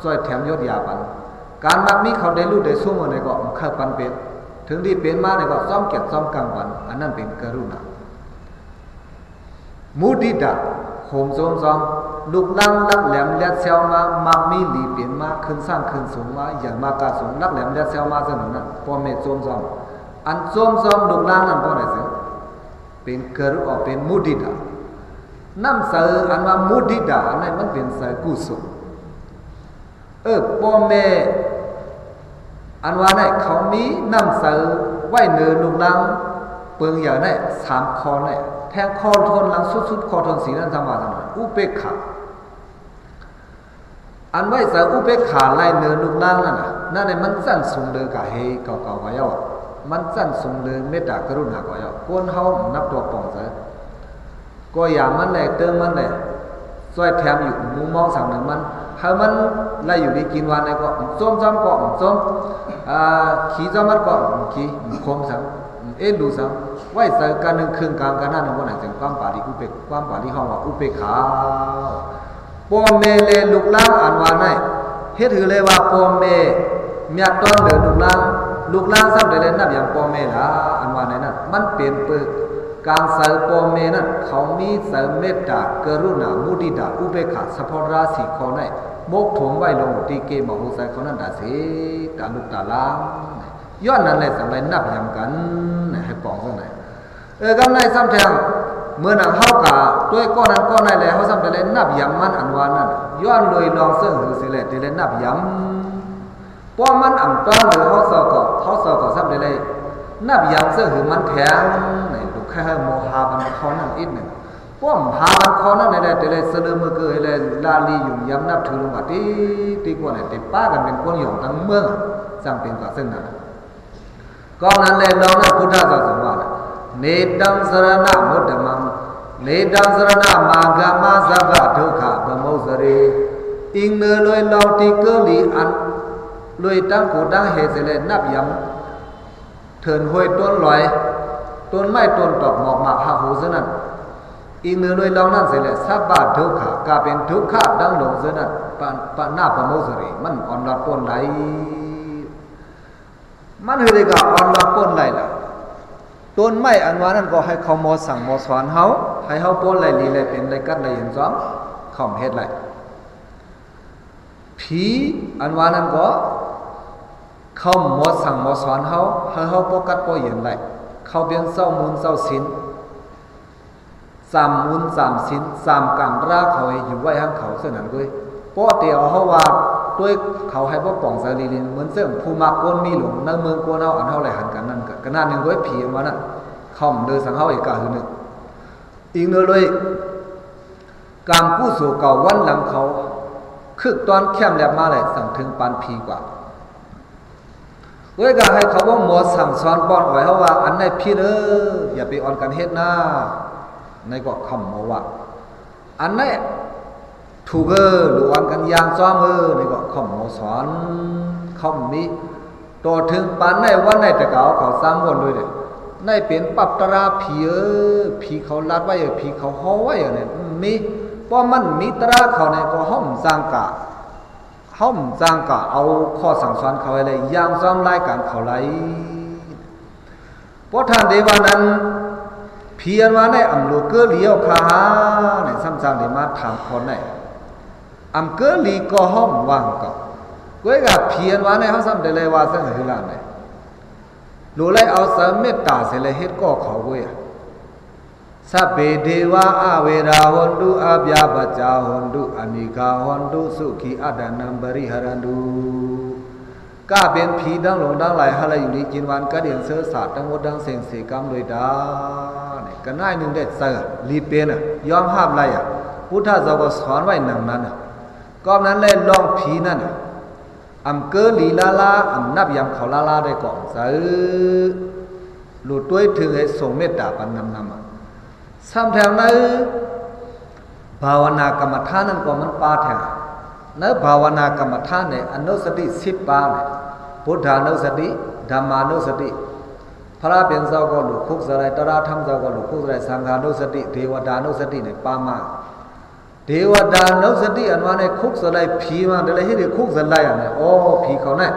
ซอยแถมยศยาปันการมักมีเขาได้ลูกได้สู้มือในก็เคยปันเป็นถึงที่เป็นมาในก็ซ้อมเก็บซ้อมกลางวันอันนั้นเป็นกรุณามุดิดาโหมโซมซ้อมลูกลังลักแหลมเลียดเซลมามักมีหลีเปลี่ยนมาขึ้นสร้างขึ้นสูงมาอย่างมากาสูงลักแหลมเลียดเซลมาเสนอนั้นพอเมโซมซ้อมอันโซมซ้อมลูกลังนั้นพอไหนเสียเป็นกรุออกเป็นมุดิดาน้ำเสืออันว่ามุดิดาอันนั้นมันเป็นเสือกุศลพ่อแม่อันว่าเนี่ยเขามีน้ำเสือไว้เนื้อลูกลังเปิงอย่างเนี่ย3คอเนี่ยแทงคอทนหลังสุดๆคอทนสีนั้นทำมาทำไมอุเบกขาอันไว้เสืออุเบกขาไล่เนื้อลูกลังนั่นน่ะนั่นเนี่ยมันสั่นสูงเดือกะเฮเก่าๆไว้เอามันสั่นสูงเดือเมตตากรุณาก็เอาคนเฮานับตัวปองเสือก็อย่ามันแหละเติมมันแหละซอยแถมอยู่มุมมองสั่งหนึ่งมันถ้ามันไล่อยู่ในกินวันในก็ส้มก็ส้มขี้ซ้ำมันก็ขี้คมสั่งดูสั่งไว้ใส่การหนึ่งครึ่งกลางการหน้าหนึ่งวันไหนถึงความป่าที่อุเบกความป่าที่ห้องว่าอุเบกขาปอเมเลลูกล้างอันวานไหนเฮ็ดถือเลยว่าปอเมเมียต้นเหลือลูกล้างซ้ำได้เลยนับอย่างปอเมล่ะอันวานไหนนั่นมันเปลี่ยนเปิดการใส่ปอเมนั้นเขามีใส่เมตตากรุณามุทิตาอุเบกขาสัพพราสีเขาในมกถมไว้ลงที่เกมหูใส่เขานั้นดาสิตาลุกตาล้างย้อนนั้นเลยสังไรนับยำกันให้ปองสังไหนกันในซ้ำแทงเมื่อหนังเฮากะด้วยก้อนนั้นก้อนในเลยเขาซ้ำแต่เลยนับยำมันอันวานนั้นย้อนเลยลองเสื่อหือสิเลยที่เลยนับยำป้อมันอ่ำต้อนหรือเขาสอกซ้ำแต่เลยนับยำเสื่อหือมันแข็งแค่โมหาบันเขานั่นอีกหนึ่ง ป้อมหามันคอนั่นแหละแต่เลยเสนอมือเกยเลยลาลีอยู่ย้ำนับถือลงว่าที่กว่าเนี่ยติป้ากันเป็นคนหยองทั้งเมืองสร้างเป็นกว่าซึ่งนั้นก็นั้นเลยเราเนี่ยพุทธศาสนาเนตังสรณะมุตตมังเนตังสรณะมากามาสัพพะทุกขะบมุสรีอิงเนื้อลอยเราที่เกลีอันลอยตั้งกูตั้งเหตุเสเลยนับย้ำเถินห้วยต้นลอยต้นไม้ต้นตอกหมอกหมากหาหูซะนั่นอิงเนื้อลอยเรานั่นเสเลยสัพพะทุกขะกาเป็นทุกขะดังลงซะนั่นปะหน้าบมุสรีมันอ่อนรัดปนไหลมันคือได้กับอ่อนรัดปนไหลล่ะต้นไม้อันว่านั้นก็ให้เขาโมสั่งโมสอนเฮาให้เฮาปนไหลลีไหลเป็นไหลกัดไหลเห็นซ้อมข่อมเฮ็ดไหลผีอันว่านั้นก็เขาโมสั่งโมสอนเฮาให้เฮาปกัดปเห็นไหลเขาเป็นเศร้ามูลเศร้าศีล3มูล3ศีล3กรรมราเขาให้อยู่ไว้ข้างเขาเท่านั้นเว้ยเพราะเตียวเฮาว่าด้วยเขาให้บ่ป่องสาลีลินเหมือนเสื่อมภูมากวนมีหลงในเมืองกวนเฮาอันเฮาไหลหันกันนั่นก็นั่นนึงเว้ยผีว่านั่นค่อมเด้อสังเฮาอีกกะคือนึงอีกเด้อเลยกรรมกู้สู่เก่าวันหลังเขาคึกตอนแคมแลบมาเลยสั่งถึงปานผีกว่าเว้ยก็ให้เขาว่าหมอสั่งสอนป้อนไว้เฮาว่าอันไหนผิดอย่าไปอ่อนกันเฮ็ดหน้าในก็คำหมอว่าอันไหนถูกหรือวันกันยางซ้อมนี่ก็ข้อมสอนข้อมนี้ต่อถึงปานในวันในแต่เขาสร้างวนด้วยเนี่ยในเป็นปับตราผีผีเขาลัดไว้ผีเขาห่อไว้เนี่ยมีเพราะมันมีตราเขาเนี่ยก็ห้อมจางกะเอาข้อสั่งสอนเขาอะไรยางซ้อมรายการเขาไรเพราะท่านเดวานั้นเพียนว่าในอำลูกเกเลียวคาเนี่ยซ้ำๆได้มาถามคนไหนอำเกลีก็ห้อมว่างก็ก้วยกับเพียนว่าในเฮาซ้ำได้เลยว่าซั่นคือล่ะเนี่ยรู้เลยเอาสเมตตาเสเลยเฮ็ดก็เขาก้วยสัพเพเทวะอเวราหนตุอาภยาปัจจาหนตุอนิกาหนตุสุขีอัตตนังปริหรันตุก็เป็นผีดังหลงดังหลายหะละอยู่ในจินวันกะเดียนเสือศาสตร์ทั้งหมดดังเสียงสีกรรมโดยดาเนี่ยก็น่ายนึงได้เซอรีเป็นยอมห้ามไรพุทธเจ้าก็สอนไว้หนังนั้นก็นั้นเลยลองผีนั่นอำเกลีลาลาอำนับยำเขาลาลาได้ก่อนซะหลุดด้วยถึงให้ส่งเมตตาปันนำซ้ำแถวนั้นภาวนากรรมฐานนั้นก็มันปาแถวในภาวนากรรมฐานในอนุสติ10ปาเนี่ยพุทธานุสติธรรมานุสติพระเป็นเจ้าก็หลุดคุกสลายตระธรรมเจ้าก็หลุดคุกสลายสังฆานุสติเทวดานุสติเนี่ยปามาเทวดานุสติอันว่าในคุกสลายผีมาแต่ละที่ได้คุกสลายเนี่ยโอ้ผีเขาเนี่ย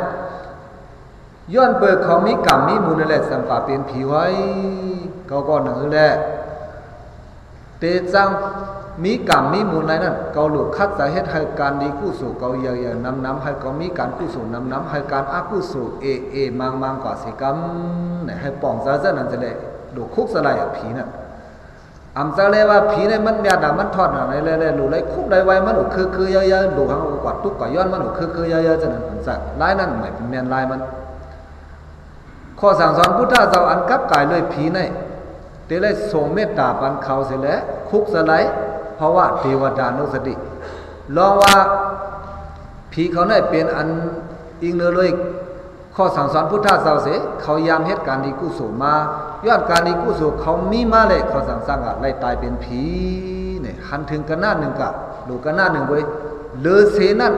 ย้อนเปิดเขามีกรรมมีมูลนั่นแหละสัมปะเป็นผีไว้เขาก็หนึ่งแหละเตจังมีกรรมมีมูลอะไรนั่นเขาหลุดคัดสาเหตุให้การดีกุศลเขาอย่างนำให้เขามีการกุศลนำให้การอกุศลมังกว่าสิกรรมเนี่ยให้ป้องซะซะนั่นจะเลยดูคุกสลายผีน่ะอำจะเลยว่าผีเนี่ยมันยาดามันทอดอะไรเลยหลุดเลยคุกได้ไว้มันหลุดคือเยอะๆดูหังกว่าตุกกว่าย้อนมันหลุดคือเยอะๆจะนั่นสักลายนั่นหมายเป็นแมนลายมันข้อสั่งสอนพุทธเจ้าอันกับกายเลยผีเนี่ยเตเลยส่งเมตตาปันเขาเสร็จแล้วคุกสลายเพราะว่าเทวดานุสติลองว่าผีเขาเนี่ยเป็นอันอิงเนอเลยข้อสั่งสอนพุทธเจ้าเสเขายามเหตุการณ์ดีกุศลมาย้อนการดีกุศลเขามีมาเลยเขาสั่งสร้างอะไล่ตายเป็นผีเนี่ยหันถึงกันหน้าหนึ่งกะดูกันหน้าหนึ่งไว้เลอเสนั่น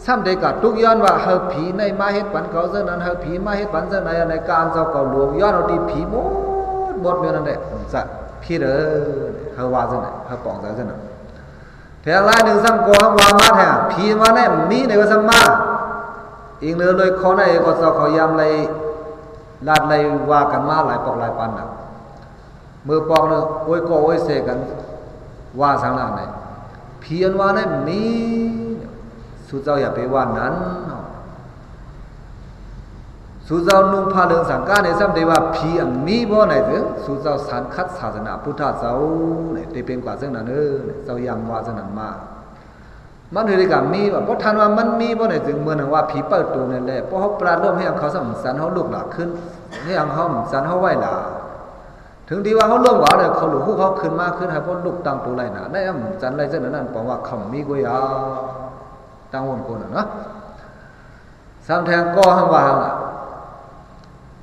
ซ้ำเด็กกะทุกย้อนว่าเฮาผีในมาเหตุปันเขาเสนั้นเฮาผีมาเหตุปันเสในการเจ้าเก่าหลวงย้อนเอาดีผีหมดเมื่อนั้นแหละสักพี่เฮาว่าซะน่ะเฮาป้องซะซะน่ะแถวลายหนึ่งซ้ำโกหังว่ามาแท้ผีมาแน่มีในว่าซ้ำมาอีกเนื้อเลยขอในก็เจ้าเขายามเลยลาดเลยว่ากันมาหลายปอกหลายปันน่ะมือปอกเนาะโอ้ยก็โอ้ยเสกันว่าสังหลังไหนผีอันว่าแน่มีสุเจ้าอย่าไปว่านั้นสุเจ้านุ่งผ้าเหลืองสังฆาในซ้ำได้ว่าผีอันมีบ่ไหนถึงสุเจ้าสารคัดศาสนาพุทธเจ้าเนี่ยได้เป็นกว่าซึ่งนั้นเจ้ายำว่าซึ่งนั้นมามันเลยกับมีว่าเพราะทันว่ามันมีบ่ไหนถึงเมื่อนั้นว่าผีเปิดตัวนั่นแหละเพราะเขาปราดร่มให้เขาสัมสันเขาลุกหลาขึ้นให้เขาสันเขาไหวหลา ถึงที่ว่าเขาล่วงกว่าเนี่ยเขาหลุดเขาขึ้นมาขึ้นให้พ้นลุกตั้งตัวไรนะได้จันไรเส้นนั้นบอกว่าเขามีกุยาตั้งวนคนเนาะสามแทงก็หังว่าล่ะ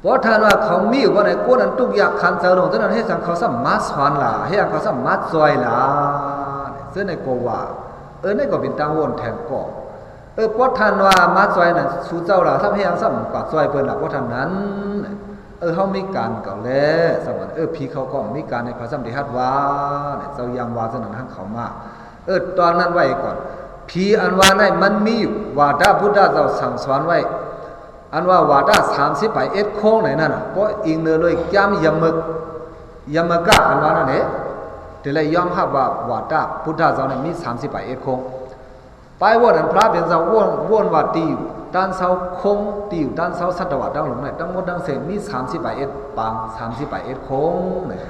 เพราะท่านว่าเขามีอยู่ว่าไหนกูนั้นตุกอยากขันเสือลงฉะนั้นให้สังเขาสัมมาสวนล่ะให้เขาสัมมาซอยล่ะซึ่งในกว่าในก็เป็นตั้งวนแทนก็เพราะท่านว่ามาซอยนั้นสู้เจ้าล่ะถ้าให้ยังสัมปัดซอยเปิ้นล่ะเพราะท่านนั้นเขามีการเก่าแล้วสมัยพี่เขาก็มีการในภาษาดิฮัดว่าเนี่ยเจ้ายามว่าสนั่นทั้งเขามาตอนนั้นไว้ก่อนพี่อันว่าในมันมีอยู่ว่าดาพุทธเจ้าสั่งสอนไว้อันว่าวาดา31โค้งไหนนั่นน่ะเพราะอิงเนอเลยย้ำยมกะอันว่านั่นเนี่ยแต่เลยยอมรับว่าวาดาพุทธเจ้านั้นมี31โค้งไปว่านั้นพระเป็นเจ้าวนว่าตีด้านเสาคงตีอยู่ด้านเสาสัตวะดังหลงไหนทั้งหมดทั้งเศษมี31ปาง31โค้งเนี่ย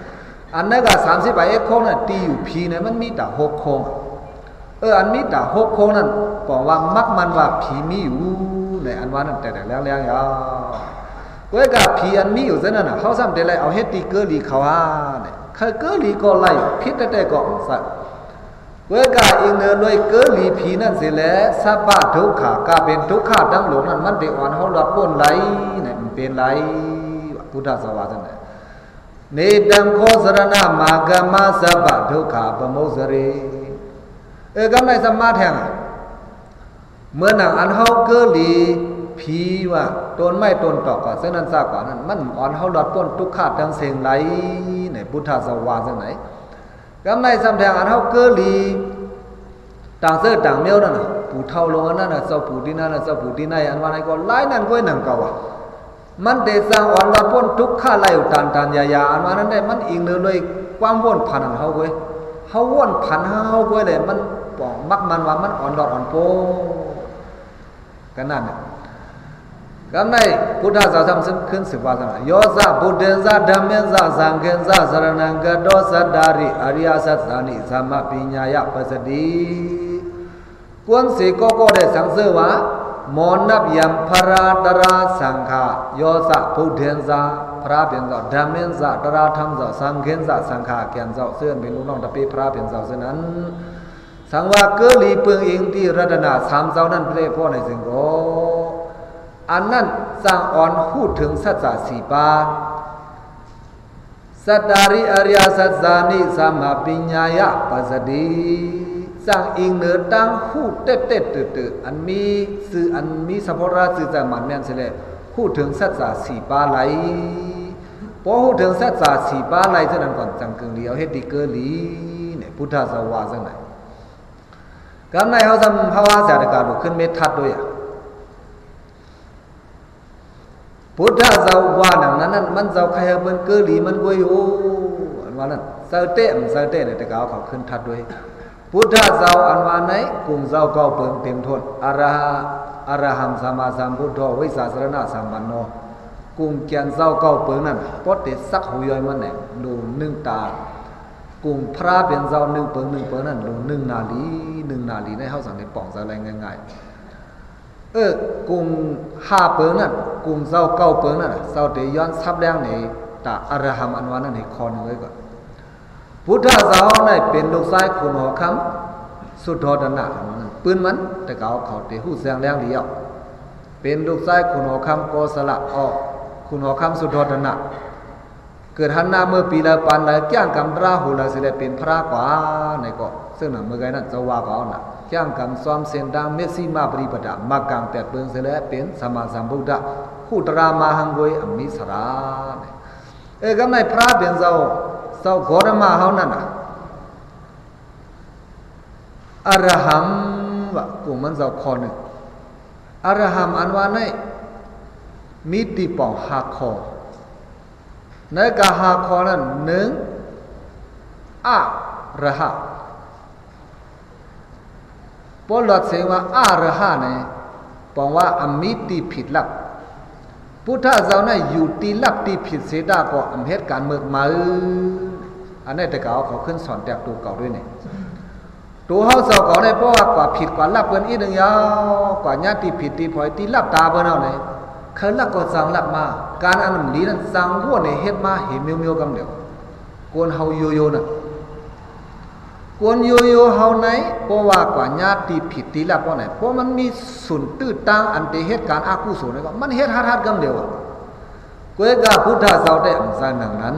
อันนั้นก็31โค้งน่ะตีอยู่พีเนี่ยมันมีแต่6โค้งอันมีแต่6โค้งนั่นบอกว่ามักมันว่าผีมีอยู่ในอันว่านั่นแต่แล้วยาวก็กับผีอันมีอยู่ซะนั่นน่ะเขาซ้ำแต่ไรเอาเฮ็ดตีเกลีเขาเนี่ยเคยเกลีก็ไล่พิษแต่ก็สัตว์เวกาอิงเนอเลยเกลีผีนั่นสิแลสัพพะทุกขากาเป็นทุกขาดังหลงนั่นมันได้อ่อนเฮาหลอดป้นไหลเนี่ยมันเป็นไหลพุทธศาสนาเนี่ยเนตังโคสรณามากามาสัพพะทุกขาปโมสเรกำไรสมาแทงเมื่อหนังอันเฮาเกลีผีว่าต้นไม้ต้นตอกก็เส้นนั้นซากว่านั้นมันอ่อนเฮาหลอดป้นทุกขาดังเสียงไหลในพุทธศาสนาจังไหนกำไรสำแดงอันเฮาเกลีต่างเสื้อต่างเมียวนั่นน่ะผู้เฒ่าลงอันนั้นน่ะเจ้าผู้ที่นั่นน่ะเจ้าผู้ที่ไหนอันว่าไหนก็หลายนั่นก็หนังเก่าอ่ะมันได้สร้างอ่อนว่าพ้นทุกข้าไล่ตันยาอันว่านั้นได้มันอิงเลยความวนพันเฮาเว้ยเฮาวนพันเฮาเว้ยเลยมันป้องมักมันว่ามันอ่อนดอดอ่อนโปกันนั่นน่ะกำไรพุทธศาสนาขึ้นสิว่าซั่นโยซะพุทธัสสะธัมมัสสะสังฆัสสะสรณังกโตสัตตาริอริยสัจจานิสัมมาปิญญายะปัสสติกวนสิก็ได้สังเสริญว่าโมนับยัมพราตราสังฆะโยซะพุทธัสสะพระเป็นเจ้าธัมมัสสะตราธรรมเจ้าสังฆัสสะสังฆะแก่นเจ้าเสื่อมเป็นลูกน้องตะปีพระเป็นเจ้าฉะนั้นสังว่าเกลีเปิงอิงที่รัตนะ3เจ้านั้นเปรพ่อในสิ่งก็อันนั้นสร้างอ่อนพูดถึงสัจจะ4ปาสัตตาริอริยสัจจานิสัมมาปิญญายะปัสสติสร้างอิงเหนือตั้งพูดเต็ดอันมีสื่ออันมีสัพพะสื่อจะมันแม่นเสียแล้วพูดถึงสัจจะ4ปาไหลพอพูดถึงสัจจะ4ปาไหลฉะนั้นก่อนจังกึ่งเดียวเฮ็ดดีเกลีเนี่ยพุทธศาสนาจังไหนกำในเฮาซ้ำภาวะเสดกาลุขึ้นเมตทัดด้วยพุทธเจ้าว่าหนังนั้นมันเจ้าใครเป็นเกลีมันกวยโอ้อันว่านั้นเสเตะเนี่ยแต่กาวเขาขึ้นทัดด้วยพุทธเจ้าอันว่าไหนกลุ่มเจ้าเก่าเปิงเต็มทนอรหัมสัมมาสัมพุทโธวิสาสรณะสัมปันโนกลุ่มแกนเจ้าเก่าเปิงนั้นปดเตสักหูย่อยมันเนี่ยดู1ตากลุ่มพระเป็นเจ้า1เปิงนั้นดู1นาลีในเฮาสังได้ป้องซะอะไรง่ายกลุ่ม5เปิงนั่นกลุ่มเจ้า9เปิงนั่นเจ้าได้ย้อนซับแรงในตาอรหัมอันว่านั้นให้คอนึงไว้ก่อนพุทธเจ้าได้เป็นลูกชายคุณหอคำสุดทอดนะปืนมันแต่เขาได้ฮู้แสงแรงเดียวเป็นลูกชายคุณหอคำโกศลคุณหอคำสุดทอดนะเกิดหันหน้าเมื่อปีละปานละแก้งกำราหูละสิได้เป็นพระกว่าในก็ซึ่งน่ะเมื่อไงนั้นจะว่าเขาน่ะแก้งกำซ้อมเส้นดังเมสีมาปริปดามักกัง8เปิงสิได้เป็นสัมมาสัมพุทธะผู้ตรามาหังกวยอมิสราเนี่ยกำในพระเป็นเจ้าโกรมะเฮานั่นน่ะอรหัมว่ากูมันเจ้าข้อนึงอรหัมอันว่าไหนมีติป่อง5ข้อในกา5ข้อนั้น1อะระหะปอลอดเสียงว่าอะระหะเนี่ยปองว่าอมิติผิดลักพุทธเจ้าเนี่ยอยู่ตีลักตีผิดเสียดาก็อำเหตุการเมืองมาอันนี้แต่เขาขึ้นสอนแตกตัวเก่าด้วยเนี่ยตัวเฮาเจ้าเก่าเนี่ยเพราะว่ากว่าผิดกว่าลักเพิ่นอีกนึงยาวกว่าญาติผิดตีพลอยตีลักตาเพิ่นเอาเนี่ยเคยลักก็สั่งลักมาการอันนั้นลีนั้นสั่งหัวในเฮ็ดมาเห็นเมียวๆกำเดียว วนเฮาโยโย่น่ะกวนโยโย่เฮาไหนเพราะว่ากว่าญาติผิดตีลับว่าไหนเพราะมันมีสุนตื้อตังอันเตเหตุการณ์อากุศลนี่ก็มันเฮ็ดฮัดๆกำเดียวกวยกะพุทธะเจ้าได้อันซันนั้น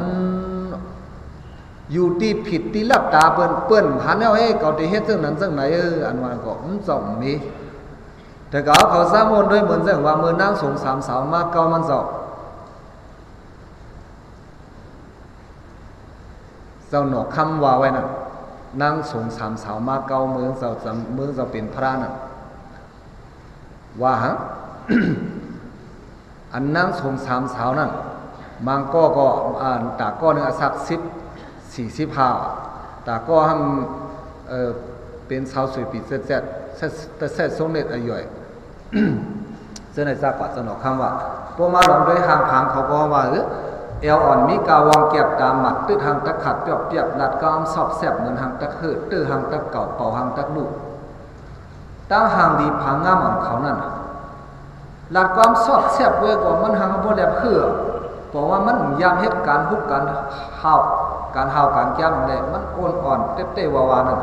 อยู่ที่ผิดตีลับตาเปิ้นหันเอาให้เขาได้เฮ็ดจังนั้นจังไหนอันว่าก็จ่องมีแต่ก็เขาสร้างมนต์ด้วยเหมือนจังว่ามื้อนางสงสามสาวมาเก่ามันเจ้าหนอกคำว่าไว้น่ะนางสงสามสาวมาเก่าเมืองเจ้าเป็นพระน่ะว่าฮะ อันนางสงสามสาวนั่นมังก็ตาก็นึงสัก45ตาก็ทำเป็นชาวสวยปีเจ็ดแต่เสร็จทรงเน็ตอายุเจ้าในทราบว่าจะหนอกคำว่าพวกมาลองด้วยหางผางเขาก็ว่าเอวอ่อนมีกาวองเก็บตามหมัดตื้อหางตะขัดเปียบหลัดกามสอบแสบเหมือนหางตะเหือตื้อหางตะเก่าเป่าหางตะลูกตั้งหางดีผางงามของเขานั่นหลัดความสอบแสบเว้ยกว่ามันหางบ่แลบเหือเพราะว่ามันยามเหตุการณ์ฮุบการหาวการแก้มเลยมันอ่อนเต้ๆวาๆนั่น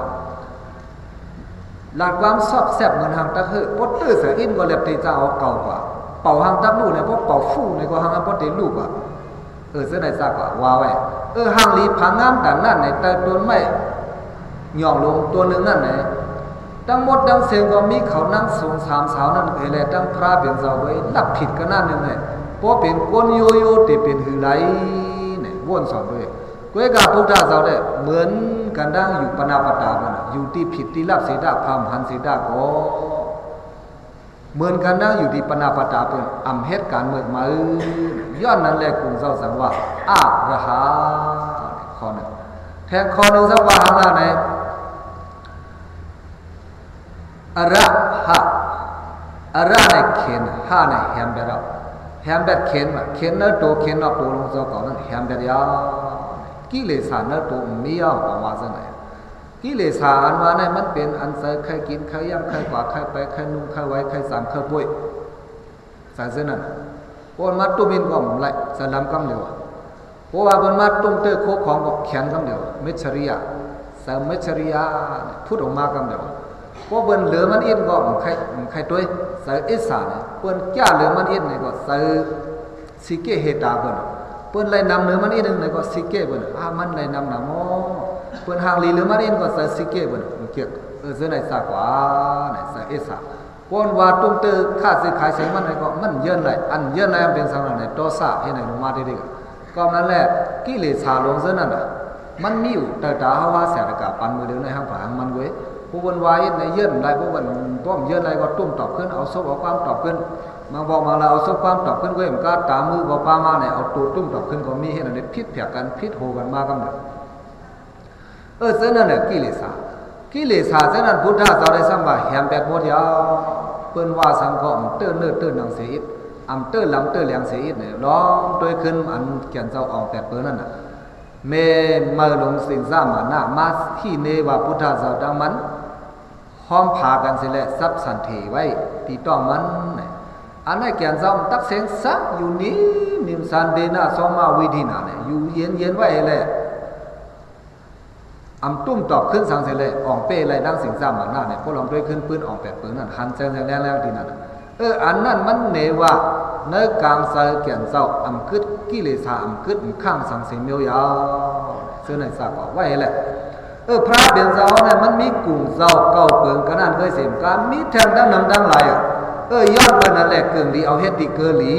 หลักความสอบแสบเหมือนหางตะเหือปดตื้อเสืออินก็เล็บตีจะเอาเก่ากว่าเป่าหางตะลูกเนี่ยพวกเป่าฟู่ในก็หางปดตีลูกอ่ะเสื้อในซากว่าไว้หางลีผังงามแต่นั่นในแต่ตัวไม่หย่องลงตัวหนึ่งนั่นไหนทั้งหมดทั้งเสียงก็มีเขานั่งสูงสามสาวนั่นเลยทั้งพระเป็นเจ้าไว้ลับผิดกันนั่นหนึ่งเลยเพราะเป็นคนโยโย่ที่เป็นหือไหลเนี่ยวนสอนด้วยก็ให้กับพุทธเจ้าได้เหมือนกันดังอยู่ปนาปตากันอยู่ที่ผิดที่ลับเสียดาพามหันเสียดาก็เหมือนกันดังอยู่ที่ปนาปตาเป็นอำเหตุการเมื่อมาย้อนนั้นแหละกรุงเจ้าสังว่าอาระหาข้อหนึ่งแทนข้อหนึ่งสังว่าหางละไหนอระหะอระในเข็นหาในแฮมเบราแฮมเบดเข็นมาเข็นเนื้อโตเข็นนอกโตลงเจ้าก่อนนั้นแฮมเบดยากิเลสาเนื้อโตมียาวกว่าสักหน่อยกิเลสาอันว่าเนี่ยมันเป็นอันเสยใครกินใครย่ำใครกว่าใครไปใครนุ่งใครไว้ใครสามใครป่วยสายเส้นนั้นพวกมัดตุ้มินก็ไหลสลัมกำเดียวเพราะว่าบนมัดตุ้มเตอโคของก็แข็งกำเดียวเมชริยาสามเมชริยาพูดออกมากำเดียวเพราะบนเหลือมันอินก็ใครตัวสายอิสาเนี่ยเปิ้นแก่เหลือมันอินเนี่ยก็สายสิเกเฮตาเปิ้นเปิ้นไล่นำเหลือมันอินเนี่ยก็สิเกเปิ้นมันไล่นำหนาโมเปิ้นหางลีเหลือมันอินก็สายสิเกเปิ้นเกี่ยวเสื้อในสากว่าเนี่ยสายอิสาปนว่าตุ้มเตอข้าสิขายเสียงมันก็มันเยินไหลอันเยินไหลเป็นสังนั้นเนี่ยโตซะให้ไหนลงมาได้ดิก็นั่นแหละกิเลสาลงซะนั่นน่ะมันมีอยู่แต่ตาเฮาว่าเสียกะปันมือเดียวในหางผางมันเว้ยผู้บนวายในเยินไหลผู้บนป้อมเยินไหลก็ตุ้มตอบขึ้นเอาซบเอาความตอบขึ้นมาบอกมาแล้วเอาซบความตอบขึ้นก็เห็นก็ตามือบ่ปามาเนี่ยเอาตัวตุ้มตอบขึ้นก็มีให้นั่นได้ผิดแผกกันผิดโหกันมากำเด้อซะนั่นน่ะกิเลสาซะนั้นพุทธะเจ้าได้สัมว่าแฮมแบดหมดยาเปิ้นว่าสังก็เตื้อเนื้อเตื้อหนังเสียอิดเตื้อลำเตื้อเลียงเสียอิดเนี่ยร้องด้วยขึ้นอันเขียนเจ้าออกแต่เปิ้นนั่นน่ะเมมาลงสิงซ่ามานะมาที่เนว่าพุทธะเจ้าดังมันห้อมพากันสิแลทรัพย์สันเทไว้ที่ต้องมันอันนั้นเขียนเจ้าตักเสียงซักอยู่นี้นิมสันเดนะสมาวิธีน่ะเนี่ยอยู่เย็นไว้แหละตุ้มตอบขึ้นสังเสเลยอ่องเป้ไรดังสิงซ่ามาหน้าเนี่ยพวกเราด้วยขึ้นปืนอ่องแปดปืนนั่นหันเชิงแล้วทีนั้นอันนั้นมันเนว่าเนื้อกลางเสเกียนเจ้ากึดกิเลสกึดข้างสังเสมียาวเสื้อในสากไว้แหละพระเบียนเจ้าเนี่ยมันมีกลุ่มเจ้าเก่าเปิงกันนั่นเคยเสียมการมีแทงดังนำดังไหลย้อนเป็นนั่นแหละเกิงดีเอาเฮ็ดติเกอลี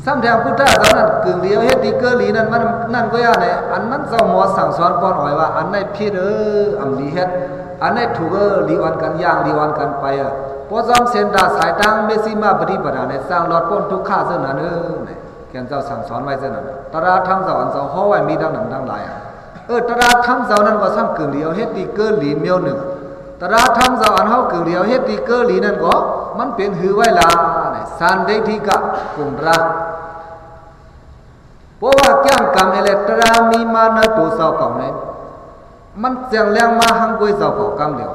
ซ้ำแทงพุทธะเจ้านั้นกึ่งเดียวเฮ็ดติเกอลีนั้นมันนั่นก็ย่าเนี่ยอันนั้นเจ้าหมอสั่งสอนป้อนอ่อยว่าอันไหนผิดลีเฮ็ดอันไหนถูกลีวันกันย่างลีวันกันไปพอจำเส้นดาสายทางเมสิมาปฏิปทาเนี่ยสร้างหลอดป้นทุกข้าเส้นนั้นเนี่ยแกนเจ้าสั่งสอนไว้เส้นนั้นตราทำเจ้าอันเจ้าห้อไว้มีดังนั้นดังหลายตราทำเจ้านั้นก็ซ้ำกึ่งเดียวเฮ็ดติเกอลีเมียวหนึ่งตราทำเจ้าอันเฮากึ่งเดียวเฮ็ดติเกอลีนั่นก็มันเป็นหือไว้ล่ะเนี่ยสันเดธิกะกุมราเพราะว่าแก้มกรรมอะไรตรามีมาในตัวเสาเก่าเนี่ยมันเสียงแรงมาหังกุยเสาเก่ากรรมเดียว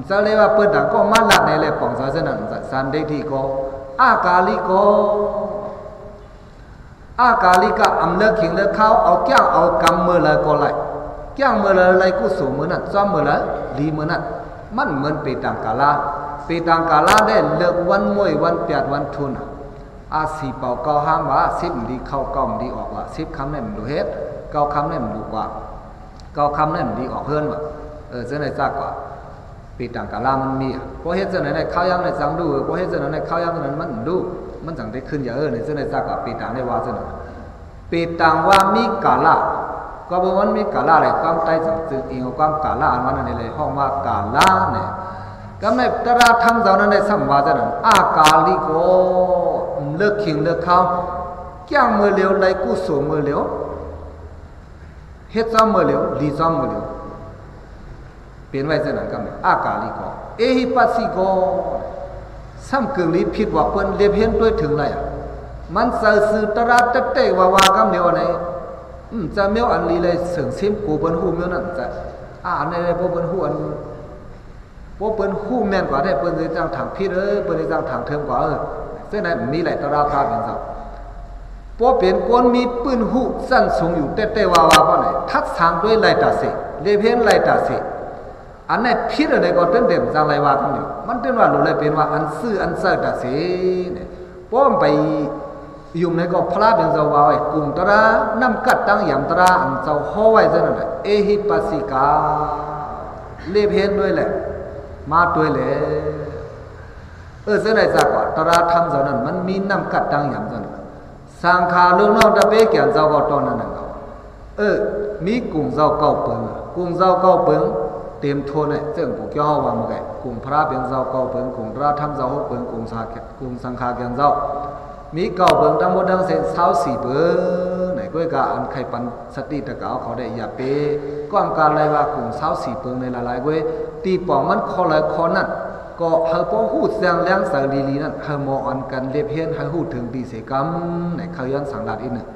จะเรียกว่าเปิดดังก็มาหลักในเลยป่องเสาเส้นนั้นสันเดธิโกอากาลิโก เพราะว่าแก้มกรรมอะไรตรามีมาในตัวเสาเก่าเนี่ยมันเสียงแรงมาหังกุยเสาเก่ากรรมเดียวจะเรียกว่าเปิดดังก็มาหลักในเลยป่องเสาเส้นนั้นสันเดธิโก อากาลิโก เพราะว่าแก้มกรรมอะไรตรามีมาในตัวเสาเก่าเนี่ยมันเสียงแรงมาหังกุยเสาเก่ากรรมเดียวจะเรียกว่าเปิดดังก็มาหลักในเลยป่องเสาเส้นนั้นสันเดธิโก อากาลิโก อากาลิกะอำเลิกขิงเลิกเข้าเอาแก้งเอากำมือเลยก็ไหลแก้งมือเลยกูสูมือนั่นซ้อมมือเลยลีมือนั่นมันเหมือนปีตังกาลาปีตังกาลาได้เลิกวันมวยวันเปียดวันทุนอาสีเป่าเกาห้ามว่าสิบดีเข้าเก้าดีออกว่าสิบคำนี่มันดูเฮ็ดเก้าคำนี่มันดูกว่าเก้าคำนี่มันดีออกเพิ่นว่าเจ้าไหนซากกว่าปีตังกาลามันมีเพราะเฮ็ดเจ้าไหนข้าวยังในจังดูเพราะเฮ็ดเจ้าไหนข้าวยังนั้นมันดูมันจังได้ขึ้นอย่างในเจ้าไหนซากกว่าปีตังได้ว่าเจ้าไหนปีตังว่ามีกาลาก็บอกว่ามีกาลาอะไรความใต้จังจึงเองความกาลาอันนั้นในเลยห้องว่ากาลาเนี่ยก็ไม่ตระทำเจ้านั้นในสัมวาเจ้านั้นอากาลิโกเลิกขิงเลิกเข้าแก้งมือเหลียวไรกูสูมือเหลียวเฮ็ดซ้อมมือเหลียวลีซ้อมมือเหลียวเปลี่ยนไว้เจ้านั้นก็ไม่อากาลิโกเอหิปัสสิโกซ้ำกึ่งลีผิดว่าเปิ้นเลียบเห็นด้วยถึงไรมันสื่อตระเตะว่ากำเดียวไหนจะเมียวอันลีเลยเสริงซิมกูเปิ้นหูเมียวนั่นจะในพวกเปิ้นหูอันพวกเปิ้นหูแม่นกว่าได้เปิ้นจะจังถังผิดเปิ้นจะจังถังเทิมกว่าเส้นไหนมีหลายตระภาพเป็นสักพวกเปลี่ยนก้นมีปืนหูสั้นสูงอยู่เตะว่าเพราะไหนทัดสางด้วยไหลตาเสเลเพียนไหลตาเสอันไหนผิดอะไรก็เต้นเต็มจังไรว่ากันอยู่มันเต้นว่าหลุดเลยเป็นว่าอันซื่ออันเสตาเสเนี่ยพวกไปอยู่ในก็พระเป็นเจ้าว่าไอ้กลุ่มตระน้ำกัดตั้งยำตระอันเจ้าห้อไว้เท่านั้นเอหิปัสสิกาเลเพียนด้วยแหละมาด้วยแหละเส้นไหนสักว่าตระทำเจ้านั้นมันมีน้ำกัดตั้งยำเจ้านั้นสังขาลุงน้องตะเป้แก่เจ้าก็ตอนนั้นเขามีกลุ่มเจ้าเก่าเปิงกลุ่มเจ้าเก่าเปิงเต็มทนเนี่ยเจ้าผู้เกี่ยวว่ามันไงกลุ่มพระเป็นเจ้าเก่าเปิงกลุ่มตระทำเจ้าเปิงกลุ่มสังขาแก่เจ้ามีเก่าเปิงทั้งหมดทั้งเส้นเท้าสี่เปิงไหนก็การอันใครปันสติตะเก่าเขาได้อย่าเป้ก้อนการอะไรว่ากลุ่มเท้าสี่เปิงในหลายๆเว้ยตีป่องมันคอเลยคอนั่นก็เฮาป้อหูเสียงแรงสายลีนั่นเฮามออันกันเรียบเฮียนเฮาหูถึงดีเสกรรมในเขาย้อนสังดาดอีกหนึ่ง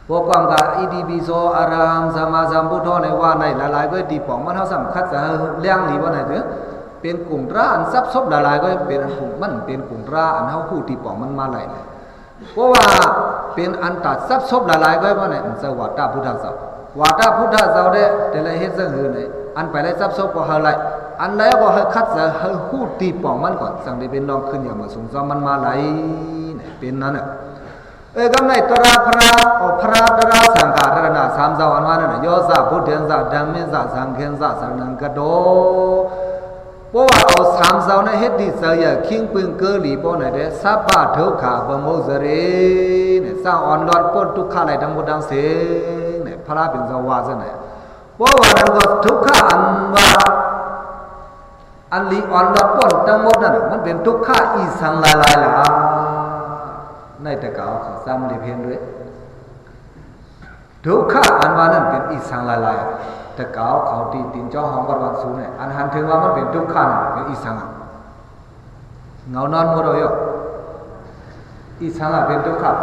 พวกความกาอีดีบีโซอารามสมาสัมพุทโธในว่าในหลายๆก็ตีป่องมันเฮาสำคัญจะแรงลีว่าไหนเถอะเป็นกลุ่มร่าอันซับซบหลายๆก็เป็นกลุ่มมันเป็นกลุ่มร่าอันเฮาหูตีป่องมันมาไหลเพราะว่าเป็นอันตัดซับซบหลายๆก็ว่าไหนจะวัดตาพุทธเจ้าวัดตาพุทธเจ้าเด้แต่ละเฮ็ดซะหือเนี่ยอันไปเลยซับซบก็เฮาไหลอันแล้วก็ให้คัดจะให้หูตีป่องมันก่อนสั่งได้เป็นลองขึ้นอย่างมาสูงซ้อมมันมาไหลเนี่ยเป็นนั้นน่ะกำในตระพระตระสังขารนาสามเจ้าอันว่านั่นน่ะโยซาพุทธังซาธัมมิซาสังฆังซาสังนังกะโดเพราะว่าเอาสามเจ้านั้นเฮ็ดดีเสียคิงปึงเกลีป้อไหนเด้สัพพะทุกขะบโมสเรเนี่ยสร้างอ่อนรอดพ้นทุกข์ไหลทั้งหมดทั้งสิ้นเนี่ยพระเป็นเจ้าว่าซะเนี่ยเพราะว่านั้นก็ทุกขะอันว่าอันลีอ่อนละป้นทั้งหมดนั่นมันเป็นทุกข์อีสังหลายๆล่ะในแต่เก่าเขาซ้ำได้เพียงด้วยทุกข์อันว่านั่นเป็นอีสังหลายๆแต่เก่าเขาตีตินเจ้าห้องวัดวันสูงเนี่ยอันหันถึงว่ามันเป็นทุกข์เป็นอีสังเงานอนหมดเลยอีสังเป็นทุกข์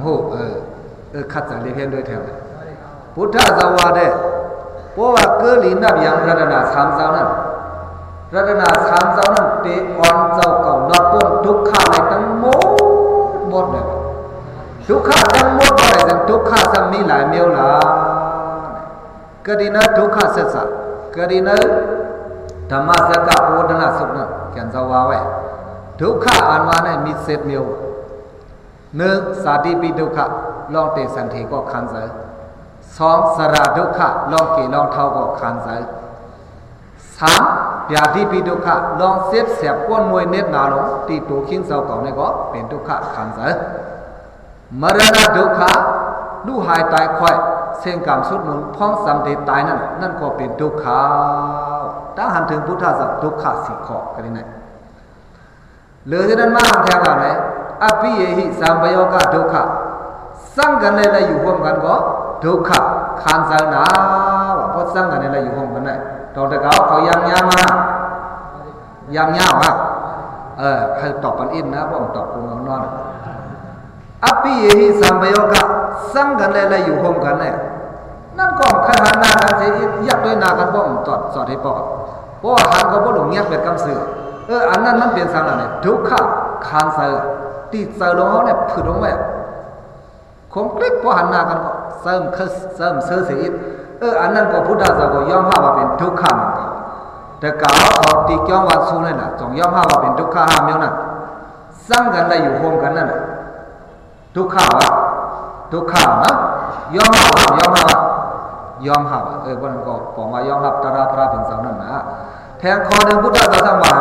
โหขัดสังได้เพียงด้วยแถวพุทธเจ้าว่าได้เพราะว่าเกลีนับอย่างรัตนาสามเจ้านั้นรัตนาสามเจ้านั้นเตอ่อนเจ้าเก่านอดป้นทุกข้าอะไรทั้งหมดเลยทุกข้าทั้งหมดอะไรทั้งทุกข้าซ้ำมีหลายเมียวละกดีนะทุกข้าเสษกดีนะธรรมะสกะโอดนาสุนันแกนเจ้าว่าไว้ทุกข้าอันว่าเนี่ยมีเศษเมียวหนึ่งสาธิปิทุกข้าลองเตสันเทก็คันเสสองสระทุกขะลองเกลองเท่าก็คันใจสามยาที่ปีทุกขะลองเสียบเสียบก้นมวยเน็ตนาลงตีตัวขิงเสาเก่าเนี่ยก็เป็นทุกขะคันใจมรณะทุกขะลู่หายตายค่อยเส้นกรรมสุดมุนพ้องสำเร็จตายนั่นก็เป็นทุกขะถ้าหันถึงพุทธศาสนาทุกขะสี่ข้อกันนี่ไงเหลือที่นั้นมาแทงอะไรอภิเยหิสัมปโยกะทุกขะสร้างกันเลยอยู่ร่วมกันก็ทุกขะคันใจนะว่าพอสร้างกันเลยอยู่ร่วมกันได้ตอนแต่เขายังยามายามยาวอ่ะให้ตอบปันอินนะผมตอบกูนอนอภิเยหิสัมปโยกะสร้างกันเลยอยู่ร่วมกันได้นั่นก็ใครหันหน้ากันเสียยักด้วยหน้ากันบ่มตอดสอดให้ปอกเพราะว่าหันก็บ่หลงเงียบแบบกำเสืออันนั้นมันเป็นสังอะไรทุกขะ คานเสือตีเสือลงเขาเนี่ยผืดลงไปคงคลิกพอหันหน้ากันก็เสริมเสือเสียอันนั้นก็พุทธเจ้าก็ยอมรับว่าเป็นทุกข์เหมือนกันแต่กล่าวเขาตีเกี่ยวว่าสู้นั่นแหละจงยอมรับว่าเป็นทุกข์ห้ามเมียวนั่นสร้างกันได้อยู่โฮมกันนั่นทุกข์วะทุกข์นะยอมรับพวกนั้นก็บอกว่ายอมรับตราพระเป็นสาวนั่นนะแทนคอหนึ่งพุทธเจ้าสั่งว่า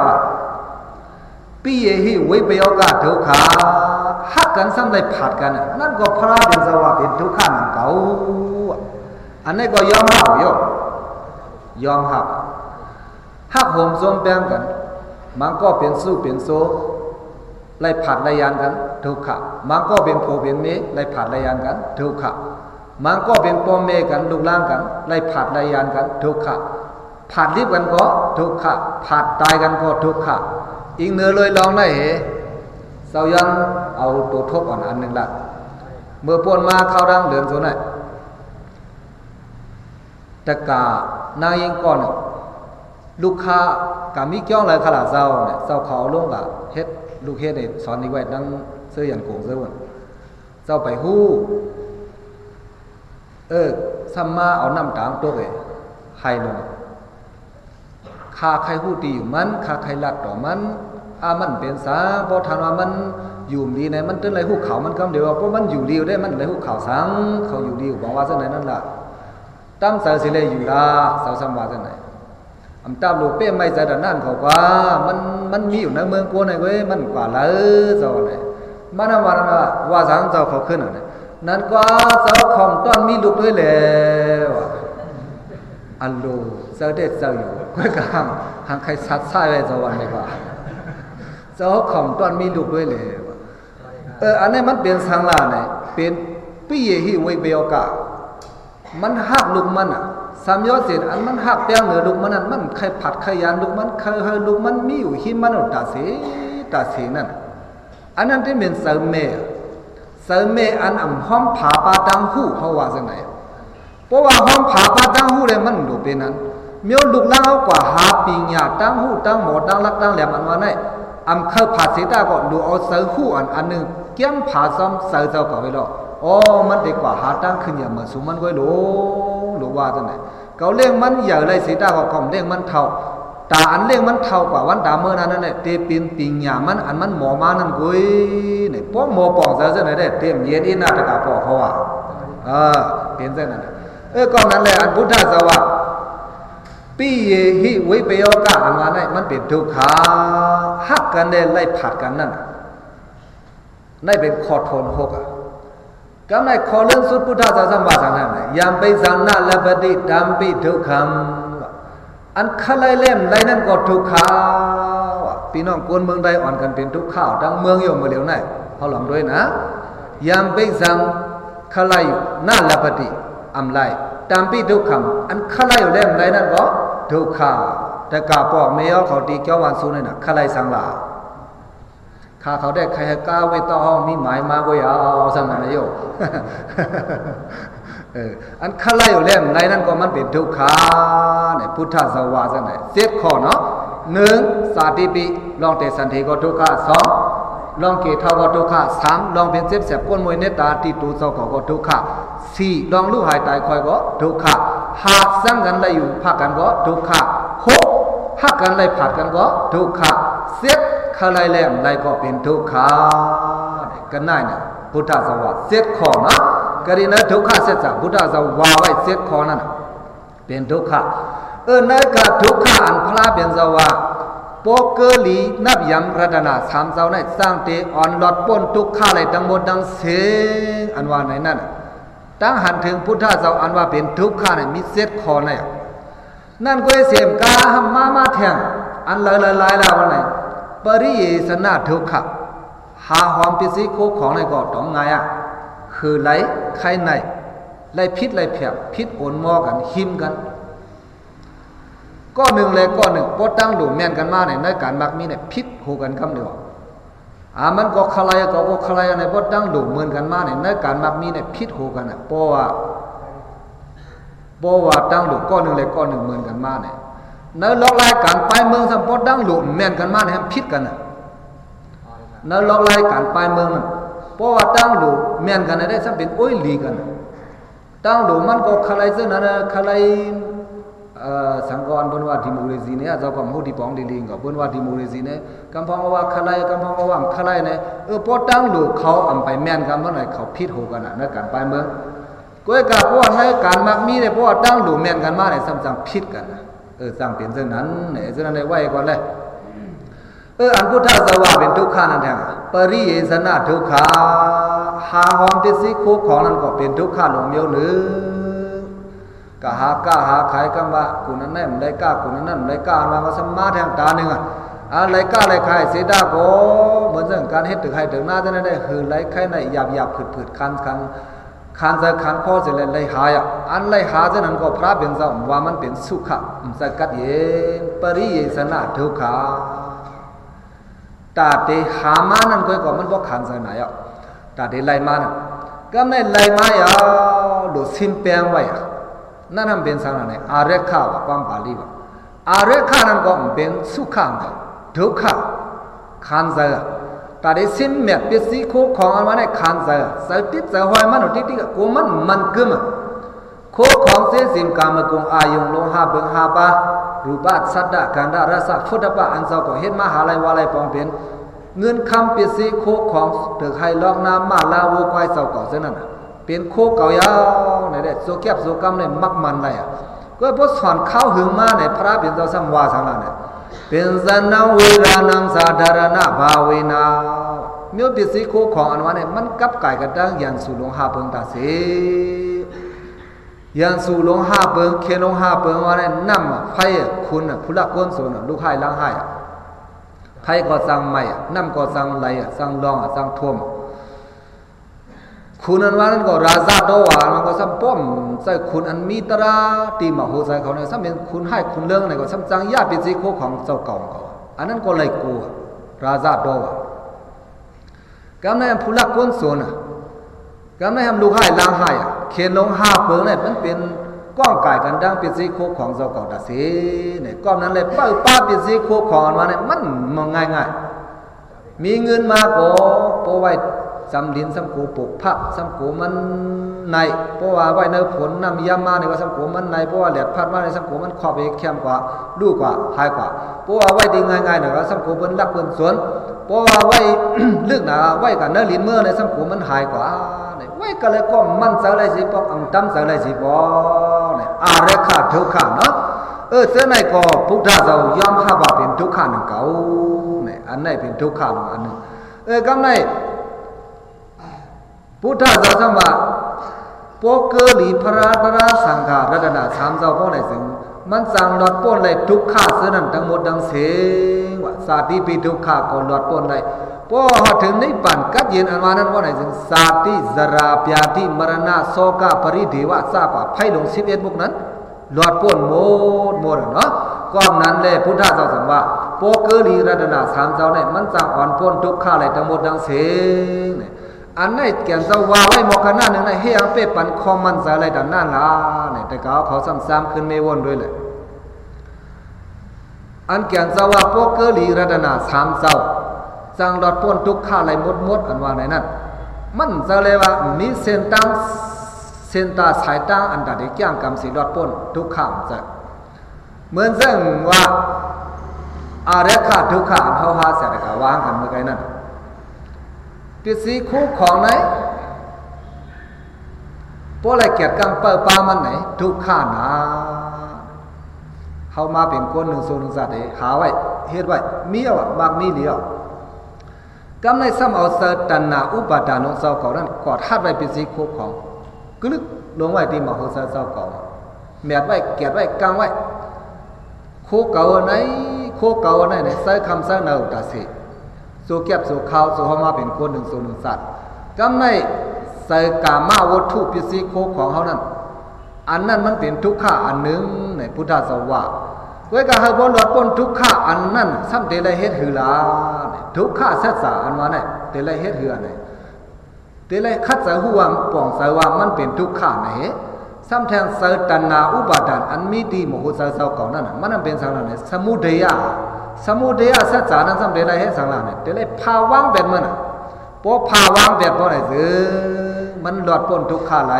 ปีเยหิวิปโยกะทุกขาหักกันซ้ำได้ผัดกันนั่นก็พระเป็นสาวเป็นทุกข์นั่นเก่าอันนี้ก็ยอมรับยอมรับหักโหมสมแปลงกันมันก็เป็นสู้เป็นโซไล่ผัดไล่ยานกันทุกข์มันก็เป็นโผเป็นเมไล่ผัดไล่ยานกันทุกข์มันก็เป็นปอมเมกันลูกล่างกันไล่ผัดไล่ยานกันทุกข์ผัดรีบกันก็ทุกข์ผัดตายกันก็ทุกข์อีกเนื้อเลยลองได้เหรอเสายันเอาตัวทบอ่อนอันหนึ่งละเมื่อปวนมาเข้าดังเดือนโซนน่ะตะกานางยิงก่อนลูกค้ากามีเกี่ยวอะไรขลาเจ้าเนี่ยเจ้าเขาลงกับเฮ็ดลูกเฮ็ดเนี่ยสอนนี่ไว้ดังเสื้อยันโกงเสื้อวันเจ้าไปฮู้ซัมมาเอาน้ำตางตัวเอ๋ให้ลงข้าใครฮู้ตีอยู่มันข้าใครลัดต่อมันมันเป็นสาพอทานว่ามันอยู่ดีในมันตึ้นไรฮู้เขามันกำเดียวเพราะมันอยู่ดีได้มันไรฮู้เขาสังเขาอยู่ดีบอกว่าเส้นไหนนั่นล่ะตั้มเสือสิเลยอยู่ละเสาสัมวาเส้นไหนตามลูกเป้ไม่ใจดันนั่นเขากว่ามันมีอยู่ในเมืองกูในเว้ยมันกว่าเลยเจ้าเนี่ยมันว่าสังเจ้าเขาขึ้นเนี่ยนั่นกว่าเจ้าของต้นมีลูกด้วยแล้วอันลูเจ้าเด็ดเจ้าอยู่ก็กางหางใครซัดใส่ไว้เจ้าวันนี้กว่าเจ้าของต้นมีลูกด้วยแล้วอันนี้มันเป็นสังลาเนี่ยเป็นปีเยหิวิเบลกะมันหักลูกมันสามยอดเศษอันมันหักแป้งเหนือลูกมันนั่นมันใครผัดใครยานลูกมันใครให้ลูกมันมีอยู่หิมันตาเสนั่นอันนั้นที่เป็นเสริมเมอันห้อมผาปาตังหูเขาว่าจังไหนเพราะว่าห้อมผาปาตังหูเลยมันดูเป็นนั้นเมียวลูกล่างเอากว่าหาปีญาตังหูตังหมอตังลักตังแหลมอันว่าไหนเคยผัดเสตาก็ดูเอาเสริมหูอันหนึ่งเกี่ยมผาซ้ำเสริมเจ้าก็ไปหรอกมันดีกว่าหาตังขึ้นอย่างมาสูมันก็รู้ว่าจังไหนเขาเลี้ยงมันอย่าเลยสีตาก็กล่อมเลี้ยงมันเท่าตาอันเลี้ยงมันเท่ากว่าวันตาเมื่อนั้นเนี่ยเตปินปิงหยามันอันมันหมอมานั่นกุยเนี่ยพวกหมอปองเสือเนี่ยได้เตรียมเย็นอินาตะกาปอเขาว่าเป็นเส้นนั้นก็นั้นแหละอันพุทธสวะปีเยหิวิเปโยกะอันว่าเนี่ยมันเป็นทุกขาหักกันได้ไล่ผัดกันนั่นได้เป็นขอทนหกก็ในขอเรื่องสุดพุทธศาสนาสังนั่นยามไปสังนาลปฏิดัมปิทุกขมอันขลายเล่มไรนั่นก็ทุกขาพี่น้องคนเมืองใดอ่อนกันเป็นทุกข้าวทั้งเมืองอยู่มาเหลียวไหนเขาหลงด้วยนะยามไปสังขลายนาลปฏิไรดัมปิทุกขมอันขลายเล่มไรนั่นก็ทุกขาแต่กาปอกเมียเขาตีเจ้าวันสู้นี่นะขลายสังลาข้าเขาได้ใครก้าวไว้ต่อห้องมีหมายมาก็อย่าเอาสังกันนะโยอันขลายอยู่เล่มไรนั่นก็มันเป็นทุกขาเนี่ยพุทธสวาสนาเจ็ดข้อเนาะหนึ่งสาธิปิลองเตสันเทก็ทุกขาสองลองเกทาก็ทุกขาสามลองเป็นเจ็บแสบก้นมวยเนตาตีตูเจ้าก็ทุกขาสี่ลองลูกหายตายคอยก็ทุกขาห้าสร้างกันไรอยู่พักกันก็ทุกขาหกหักกันไรผัดกันก็ทุกขาเจ็ดขลายแหลมไรก็เป็นทุกขากันได้เนี่ยพุทธสวาเจ็ดข้อนะกรณีนั้นทุกขาเจ็ดจากพุทธสวาไว้เจ็ดข้อนั่นเป็นทุกขานั่นก็ทุกขาอันพระเป็นสวาโปเกลีนับยำรัตนาสามเจ้าในสร้างเตอ่อนหลอดป้นทุกขาอะไรทั้งหมดทั้งเสียงอันว่าในนั้นตั้งหันถึงพุทธเจ้าอันว่าเป็นทุกขาเนี่ยมีเจ็ดข้อเนี่ยนั่นก็เสียมกาหมาแทงอันหลายแล้ววันไหนปริเยสนาทุกขะหาหอมปิสิโคของในก็ต้องไงคือไหลใครในไหลพิษไหลแผลพิษโอนมอกันหิมกันก็หนึ่งเลยก็หนึ่งพอตั้งหลุมแม่นกันมาเนี่ยในการมักมีเนี่ยพิษโหกันคำเดียวมันก็คลายก็คลายในพอตั้งหลุมเหมือนกันมาเนี่ยในการมักมีเนี่ยพิษโหกันเพราะว่าตั้งหลุมก็หนึ่งเลยก็หนึ่งเหมือนกันมาเนี่ยในล็อกรายการไปเมืองสัมปอดังหลุมแม่นกันมาเนี่ยพิษกัน นั่นล็อกไล่การไปเมืองนั่นเพราะว่าตั้งดูเมียนกันได้ซ้ำเป็นโอ้ยลีกันตั้งดูมันก็คลายซึ่งนั้นคลายสังกรบนว่าดิโมคราซีเนี่ยเจ้าก็มูดีปองดีลิงก็บนว่าดิโมคราซีเนี่ยกำพังว่าคลายกำพังว่าคลายเนี่ยพอตั้งดูเขาอำไปเมียนกันเมื่อไหร่เขาพิษโหกันในการไปเมืองก็กับพวกในการมักมีเนี่ยเพราะว่าตั้งดูเมียนกันมาเนี่ยซ้ำๆพิษกันสั่งเปลี่ยนซึ่งนั้นเนี่ยซึ่งนั้นได้ไหวก่อนเลยอันพุทธสวาเป็นทุกขานั่นแหละปริเยสนะทุกขาหาหอมติสิคุของนั้นก็เป็นทุกขาหลงเมียวหนึ่งกะหากะหาขายกันว่าคุณนั้นไม่ได้กะคุณนั้นไม่ได้กะมาก็สมาแทงตาหนึ่งอะไรกะอะไรขายเสียดาก็เหมือนเรื่องการเฮ็ดตึกให้ตึกหน้าจะได้คือไรใครในหยาบผืดคันจะคันข้อเสร็จเลยหายอันเลยหาจะนั้นก็พระเป็นเจ้าว่ามันเป็นสุขะสกัดเย็นปริเยสนะทุกขาตาเตหามานั่นก็มันบ่ขันใส่ไหนตาเตไล่มานั่นก็ไม่ไล่มาดูสิมเปียงไว้นั่นมันเป็นสังนั้นอาเรขาวความบาลีว่าอาเรขานั่นก็เป็นสุขังทุกขะขันใส่ตาเตสิมเมียปิสิโคของอันว่าในขันใส่สติจะหอยมันที่กูมันกึมโคของเสียสิมกามกุงอายุงลงหาเบิงหาปารูปะสัตตะกันดารสะฟุตปะอันเจ้าก็เฮ็ดมหาลัยวาลัยปองเป็นเงินคำปิสิโคของตึกให้ลอกน้ำมาลาวูควายเจ้าก็เช่นนั้นเป็นโคเก่ายาวในเด็ดโซแคบโซกำในมักมันไรก็พอสอนข้าวหึงมาในพระเป็นเจ้าสัมวาสังนั้นเป็นสันนังเวรานังสาธารณะภาเวนาเมื่อปิสิโคของอันว่าเนี่ยมันกับไก่กระดังยันสุลงหาเพิ่งตาเสยันสูลงห้าเปิงเคนลงห้าเปิงว่าเนี่ยน้ำไผ่คุณผู้ละก้นส่วนลูกไห้ล้างไห้ไผ่ก็สั่งใหม่น้ำก็สั่งไหลสั่งรองสั่งท่วมคุณอันว่านั้นก็ราซาโตวามันก็ซ้ำป้อมใส่คุณอันมีตราตีมาโหใส่เขาเนี่ยซ้ำเป็นคุณให้คุณเรื่องเนี่ยก็ซ้ำจังญาติปิสิโคของเจ้าเก่าเขาอันนั้นก็เลยกูราซาโตวากำในผู้ละก้นส่วนก็ไม่ทำลูกให้ล้างให้เขียนลงห้าเปิงเนี่ยมันเป็นก้องไก่กันดังเป็นสีโคของเจ้าเก่าตาเสเนี่ยก้อนนั้นเลยป้าเป็นสีโคของมาเนี่ยมันง่ายมีเงินมาก็โปไว้สำลินสำกูปลูกผักสำกูมันในเพราะว่าไว้ในผลน้ำยามาเนี่ยก็สำกูมันในเพราะว่าแหลดพัดมาในสำกูมันขอบไปเข้มกว่าลูกกว่าหายกว่าเพราะว่าไว้ดีง่ายๆเนี่ยก็สำกูเป็นรักเป็นสวนเพราะว่าไว้ลึกหนาไว้กับเนื้อลิ้นเมื่อในสำกูมันหายกว่าไว้ก็เลยก็มันเสอะไรสิปอกตั้มเสอะไรสิปอกเนี่ยอาเรขาทุกขาเนาะเจ้าไหนก็พุทธเจ้ายอมข้าบาเป็นทุกขาหนึ่งเก่าเนี่ยอันไหนเป็นทุกขาอันหนึ่งกำไหนพุทธเจ้าสมบัติปกเกลีพระราสังฆารัตนาสามเจ้าพ่อไหนซึ่งมันสั่งหลอดป้นเลยทุกขาเสนั้นทั้งหมดดังเสียงว่าสาธิปีทุกขาก็หลอดป้นเลยพอถึงนิพพานกัดเย็นอันว่านั้นว่าไหนซึ่งสาธิจราปยาธิมรณะโศกปริเทวะทราบว่าไพ่ลง11บุกนั้นหลอดป้นหมดเนาะก้อนนั้นเลยพุทธเจ้าสั่งว่าปกเกลีรัตนาสามเจ้าเนี่ยมันสั่งอ่อนป้นทุกขาเลยทั้งหมดดังเสียงอันไหนแก่นจะว่าไว้หมอกกันหน้าหนึ่งในเฮียงเป๊ะปันคอมมันอะไรดังนั้นล่ะเนี่ยแต่เขาซ้ำๆขึ้นไม่วนด้วยเลยอันแก่นจะว่าพวกเกลีรัตนาสามเจ้าสั่งหลอดป้นทุกข้าอะไรหมดอันว่าในนั้นมันจะเลยว่ามีเส้นตาสายตั้งอันตัดที่ย่างกำสีหลอดป้นทุกข้ามจะเหมือนซึ่งว่าอาเรขาทุกข้าอันเขาหาเสร็จแล้ววางกันเมื่อไงนั่นปิสีคู่ของไหนพวกอะไรเกียรติกรรมเปิดปามันไหนทุกข้านะเขามาเป็นคนหนึ่งโซนหนึ่งสัตว์หาไว้เฮ็ดไว้มีเอามากมีเหลียวกำในซ้ำเอาเสตันนาอุปาทานของเจ้าเก่านั้นกอดทัดไว้ปิสีคู่ของกลึกลงไว้ที่มโหสถเจ้าเก่าแมดไว้เกียรติไว้กางไว้คู่เก่าไหนเนี่ยใส่คำใส่เนาตาสีสู่เก็บสู่ข้าวสู่เข้ามาเป็นคนหนึ่งสู่หนึ่งสัตว์กำในใส่กามาวัตถุปิสิโคของเขานั้นอันนั้นมันเป็นทุกข์อันหนึ่งในพุทธศาสนาไว้กับให้บ่หลอดพ้นทุกข์อันนั้นซ้ำเตลัยเฮ็ดหือลาทุกข์เสษาอันว่าเนี่ยเตลัยเฮ็ดหือเนี่ยเตลัยคัดใส่หัวป่องใส่ว่ามันเป็นทุกข์ไหนซ้ำแทงเสตันนาอุปาทานอันมีที่มโหสถเก่านั้นมันเป็นสังนั้นสมุทัย สมุทัยสัจจานั้นสำเร็จไรให้สังหลังเนี่ยเดี๋ยวเลยภาวังแบบมันพอภาวังแบบพอไหนซื้อมันหลอดพ้นทุกข์ไหล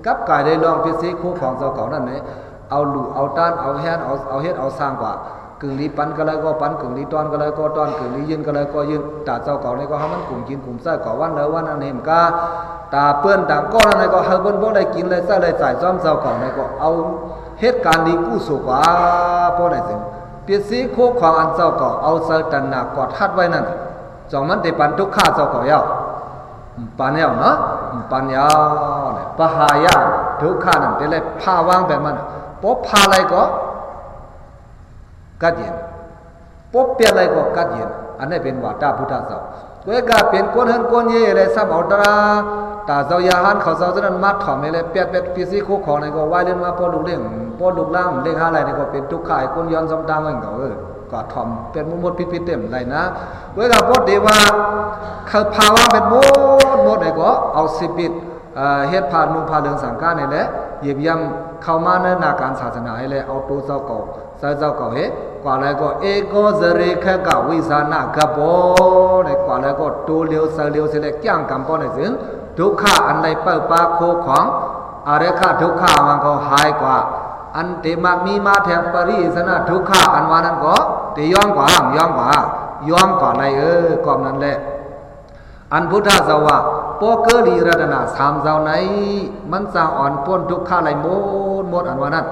กับกายได้ลองพิสิคู่ของเจ้าเก่านั่นเนี่ยเอาหลู่เอาต้านเอาแฮนเอาเฮ็ดเอาสร้างกว่ากึ่งลีปันก็เลยก็ปันกึ่งลีตอนก็เลยก็ตอนกึ่งลียืนก็เลยก็ยืนตาเจ้าเก่าเนี่ยก็ให้มันกลุ่มกินกลุ่มใส่ก่อวันเลยวันนั้นเห็นกาตาเปื้อนต่างก้อนอะไรก็ให้เบิ้ลบ่ได้กินเลยใส่เลยใส่ซ้อมเจ้าเก่าเนี่ยก็เอาเหตุการณ์ดีกู้สู่กว่าพอไหนสิเปียสีโคของอันเจ้าเก่าเอาเสตันหนักกอดทัดไว้นั่นจองมันได้ปันทุกข้าเจ้าเก่ายาวปันยาวเนาะปันยาวเนี่ยปะหายาทุกข้านั่นได้เลยพาวางแบบมันพอพาอะไรก็กัดเย็นพบเปลี่ยนอะไรก็กัดเย็นอันนี้เป็นว่าตาพุทธเจ้าเวกาเป็นคนเฮินคนเย่เลยซ้ำเอาตราตาเจ้ายาหันเขาเจ้าจะนั้นมัดถอมเลยเปียดปีซีโคของในก็ไหวเล่นมาพอลูกเล่งพอลูกล่างเล่งหาอะไรนี่ก็เป็นทุกข่ายคนย้อนซ้ำตามกันเขาก็ถอมเป็นมุมดพิษเต็มเลยนะเวกาพอดีว่าเขาภาวะเป็นหมดเลยก็เอาสิบิดเฮ็ดผ่านนุ่งผ่าเรื่องสังฆานี่แหละเหยียบย่ำเข้ามาในนาการศาสนาให้เลยเอาตัวเจ้าเก่าเจ้าเก่าเฮ็ดกว่าแล้วก็เอโกซเรแค่กับวิสานะกับโบเนี่ยกว่าแล้วก็ตัวเลี้ยวเสียเลยจ้างกำปอเนี่ยถึงทุกข้าอันใดเปิดปากโคของอะไรข้าทุกข้ามันก็หายกว่าอันเตมักมีมาแถบปริศนาทุกข้าอันวานั้นก็เตย้อมกว่าอะไรก่อนนั้นแหละอันพุทธเจ้าว่าปอเกลีรัตนาสามเจ้าไหนมันสร้างอ่อนพ้นทุกข้าไหลหมดอันวานั้น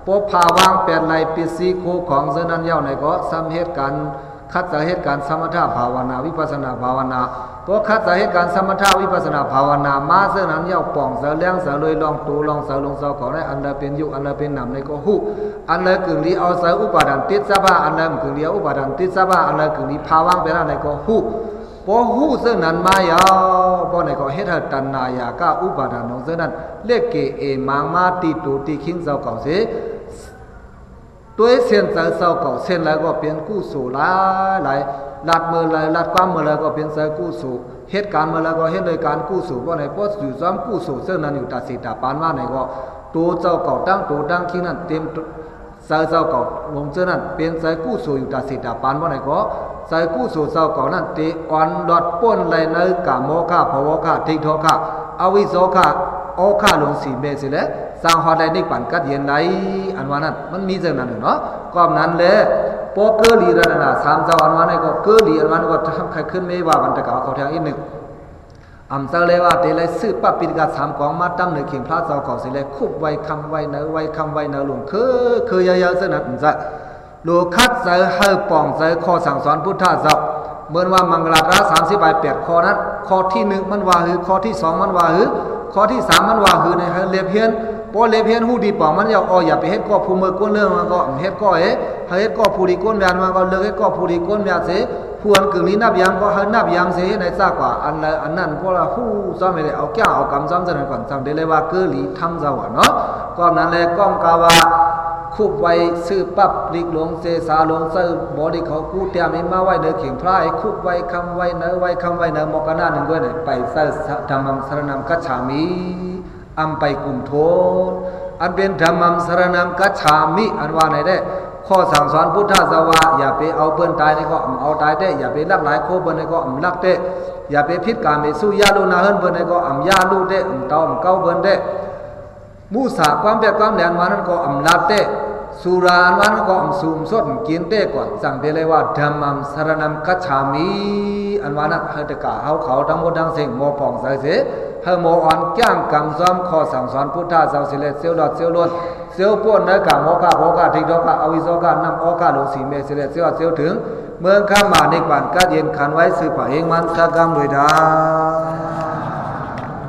พอภาวางเป็นไรปิสีโคของเจนั้นเย้าในก็สำเหตุการคัดสาเหตุการสมถะภาวนาวิปัสสนาภาวนาพอคัดสาเหตุการสมถะวิปัสสนาภาวนามาเจนั้นเย้าป่องเสเลี้ยงเสเลยลองตูลองเสลงเสของได้อันใดเป็นยุอันใดเป็นนำในก็หูอันใดกึ่งลีเอาเสอุปาทานติดสภาอันใดกึ่งลีอุปาทานติดสภาอันใดกึ่งลีภาวางเป็นอะไรก็หูพอหูเจนั้นมายาวพอในก็เฮ็ดให้ตัณหายากะอุปาทานของเจนั้นเลขเกเอมังมาติตูติขิงเจ้าเก่าเสตัวเส้นใจเศร้าเก่าเส้นแล้วก็เป็นกู้สู่หลายลัดมือเลยลัดความมือเลยก็เป็นใจกู้สู่เหตุการณ์มาแล้วก็เฮ็ดเลยการกู้สู่เพราะในพออยู่ซ้อมกู้สู่เส้นนั้นอยู่ตาสีตาปานว่าในก็ตัวเจ้าเก่าตั้งขี้นั้นเต็มใจเจ้าเก่าลงเส้นนั้นเป็นใจกู้สู่อยู่ตาสีตาปานว่าในก็ใจกู้สู่เจ้าเก่านั้นเตอ่อนดอดป้นเลยในกะโมฆะภวฆะทิฏฐฆะอวิโสฆะโอฆะลงสีเมสิแล้วสร้างหอได้นิปันกัดเย็นไหลอันว่านั้นมันมีเรื่องนั้นเนาะก็นั้นเลยพอเกลีรัตนาสามเจ้าอันว่านี้ก็เกลีอันว่านี้ก็ทำใครขึ้นไม่ว่าบันตะกาเขาแทงอีกหนึ่งอำเจ้าเลยว่าเตเลยซื้อปั๊บปิดกาสามกองมาตั้งในเขียงพระเจ้าเก่าสิเลยคุบไว้คำไว้เนื้อไว้คำไว้เนื้อหลวงคือเยอะๆเส้นนั้นจะหลวงคัดใจให้ป่องใจข้อสั่งสอนพุทธเจ้าเมื่อว่ามังกรรา38ข้อนั้นข้อที่1มันว่าหือข้อที่2มันว่าหือข้อที่3มันว่าหือในเลียบเฮียนพอเลียบเฮียนหูดีป่องมันอย่าไปเฮ็ดก็ผู้มือก้นเรื่องมันก็เฮ็ดก็เฮ็ดก็ผู้ดีก้นยานมันก็เลิกเฮ็ดก็ผู้ดีก้นยาเสพวนกึ่งนี้นับยามก็ให้นับยามเสในซากว่าอันนั้นพวกเราฮู้ซ้อมไม่ได้เอาแก้วเอากำซ้อมซะนั่นก่อนซ้ำได้เลยว่าเกลีทำเจ้าเนาะก็นั้นแหละก้องกาว่าคุบไว้ซื้อปั๊บลิกหลงเสสาหลงเซบ่ได้เขากู้เตรียมมาไว้เด้อเขียงพระคุบไว้คำไว้เนอไว้คำไว้เนอมกนาหนึ่งด้วยไปเสธรรมังสรณังกัจฉามิอัมไปกุมโทษอันเป็นธรรมังสรณังกัจฉามิอันว่าไหนได้ข้อสั่งสอนพุทธเจ้าว่าอย่าไปเอาเปิ้นตายนี่ก็เอาตายได้อย่าไปลักหลายโคเปิ้นนี่ก็ลักได้อย่าไปผิดกรรมไปสู้ยาลูนาเฮิรนเปิ้นนี่ก็ยาลูได้เต้าเก้าเปิ้นได้มูสาความแบบความแหลนมานั้นก็ลัดได้สุราอันวันก็สูมสดกินเต้ก่อนสั่งไปเลยว่าธรรมังสรณังกัจฉามิอันว่านั้นเฮตกะเขาทั้งหมดทั้งสิ่งโมปองใส่เสเฮโมอ่อนจ้างกำซ้อมข้อสั่งสอนพุทธเจ้าสิเลเซียวดอดเซียวล้วนเซียวป่วนเนื้อกะโมกะโภกะทิฏฐกะอวิโสกะนำโอกะโลสีเมสิเลเซียวถึงเมืองข้ามาในป่านกัดเย็นขันไว้สืบป่าเองมันสะกำด้วยดา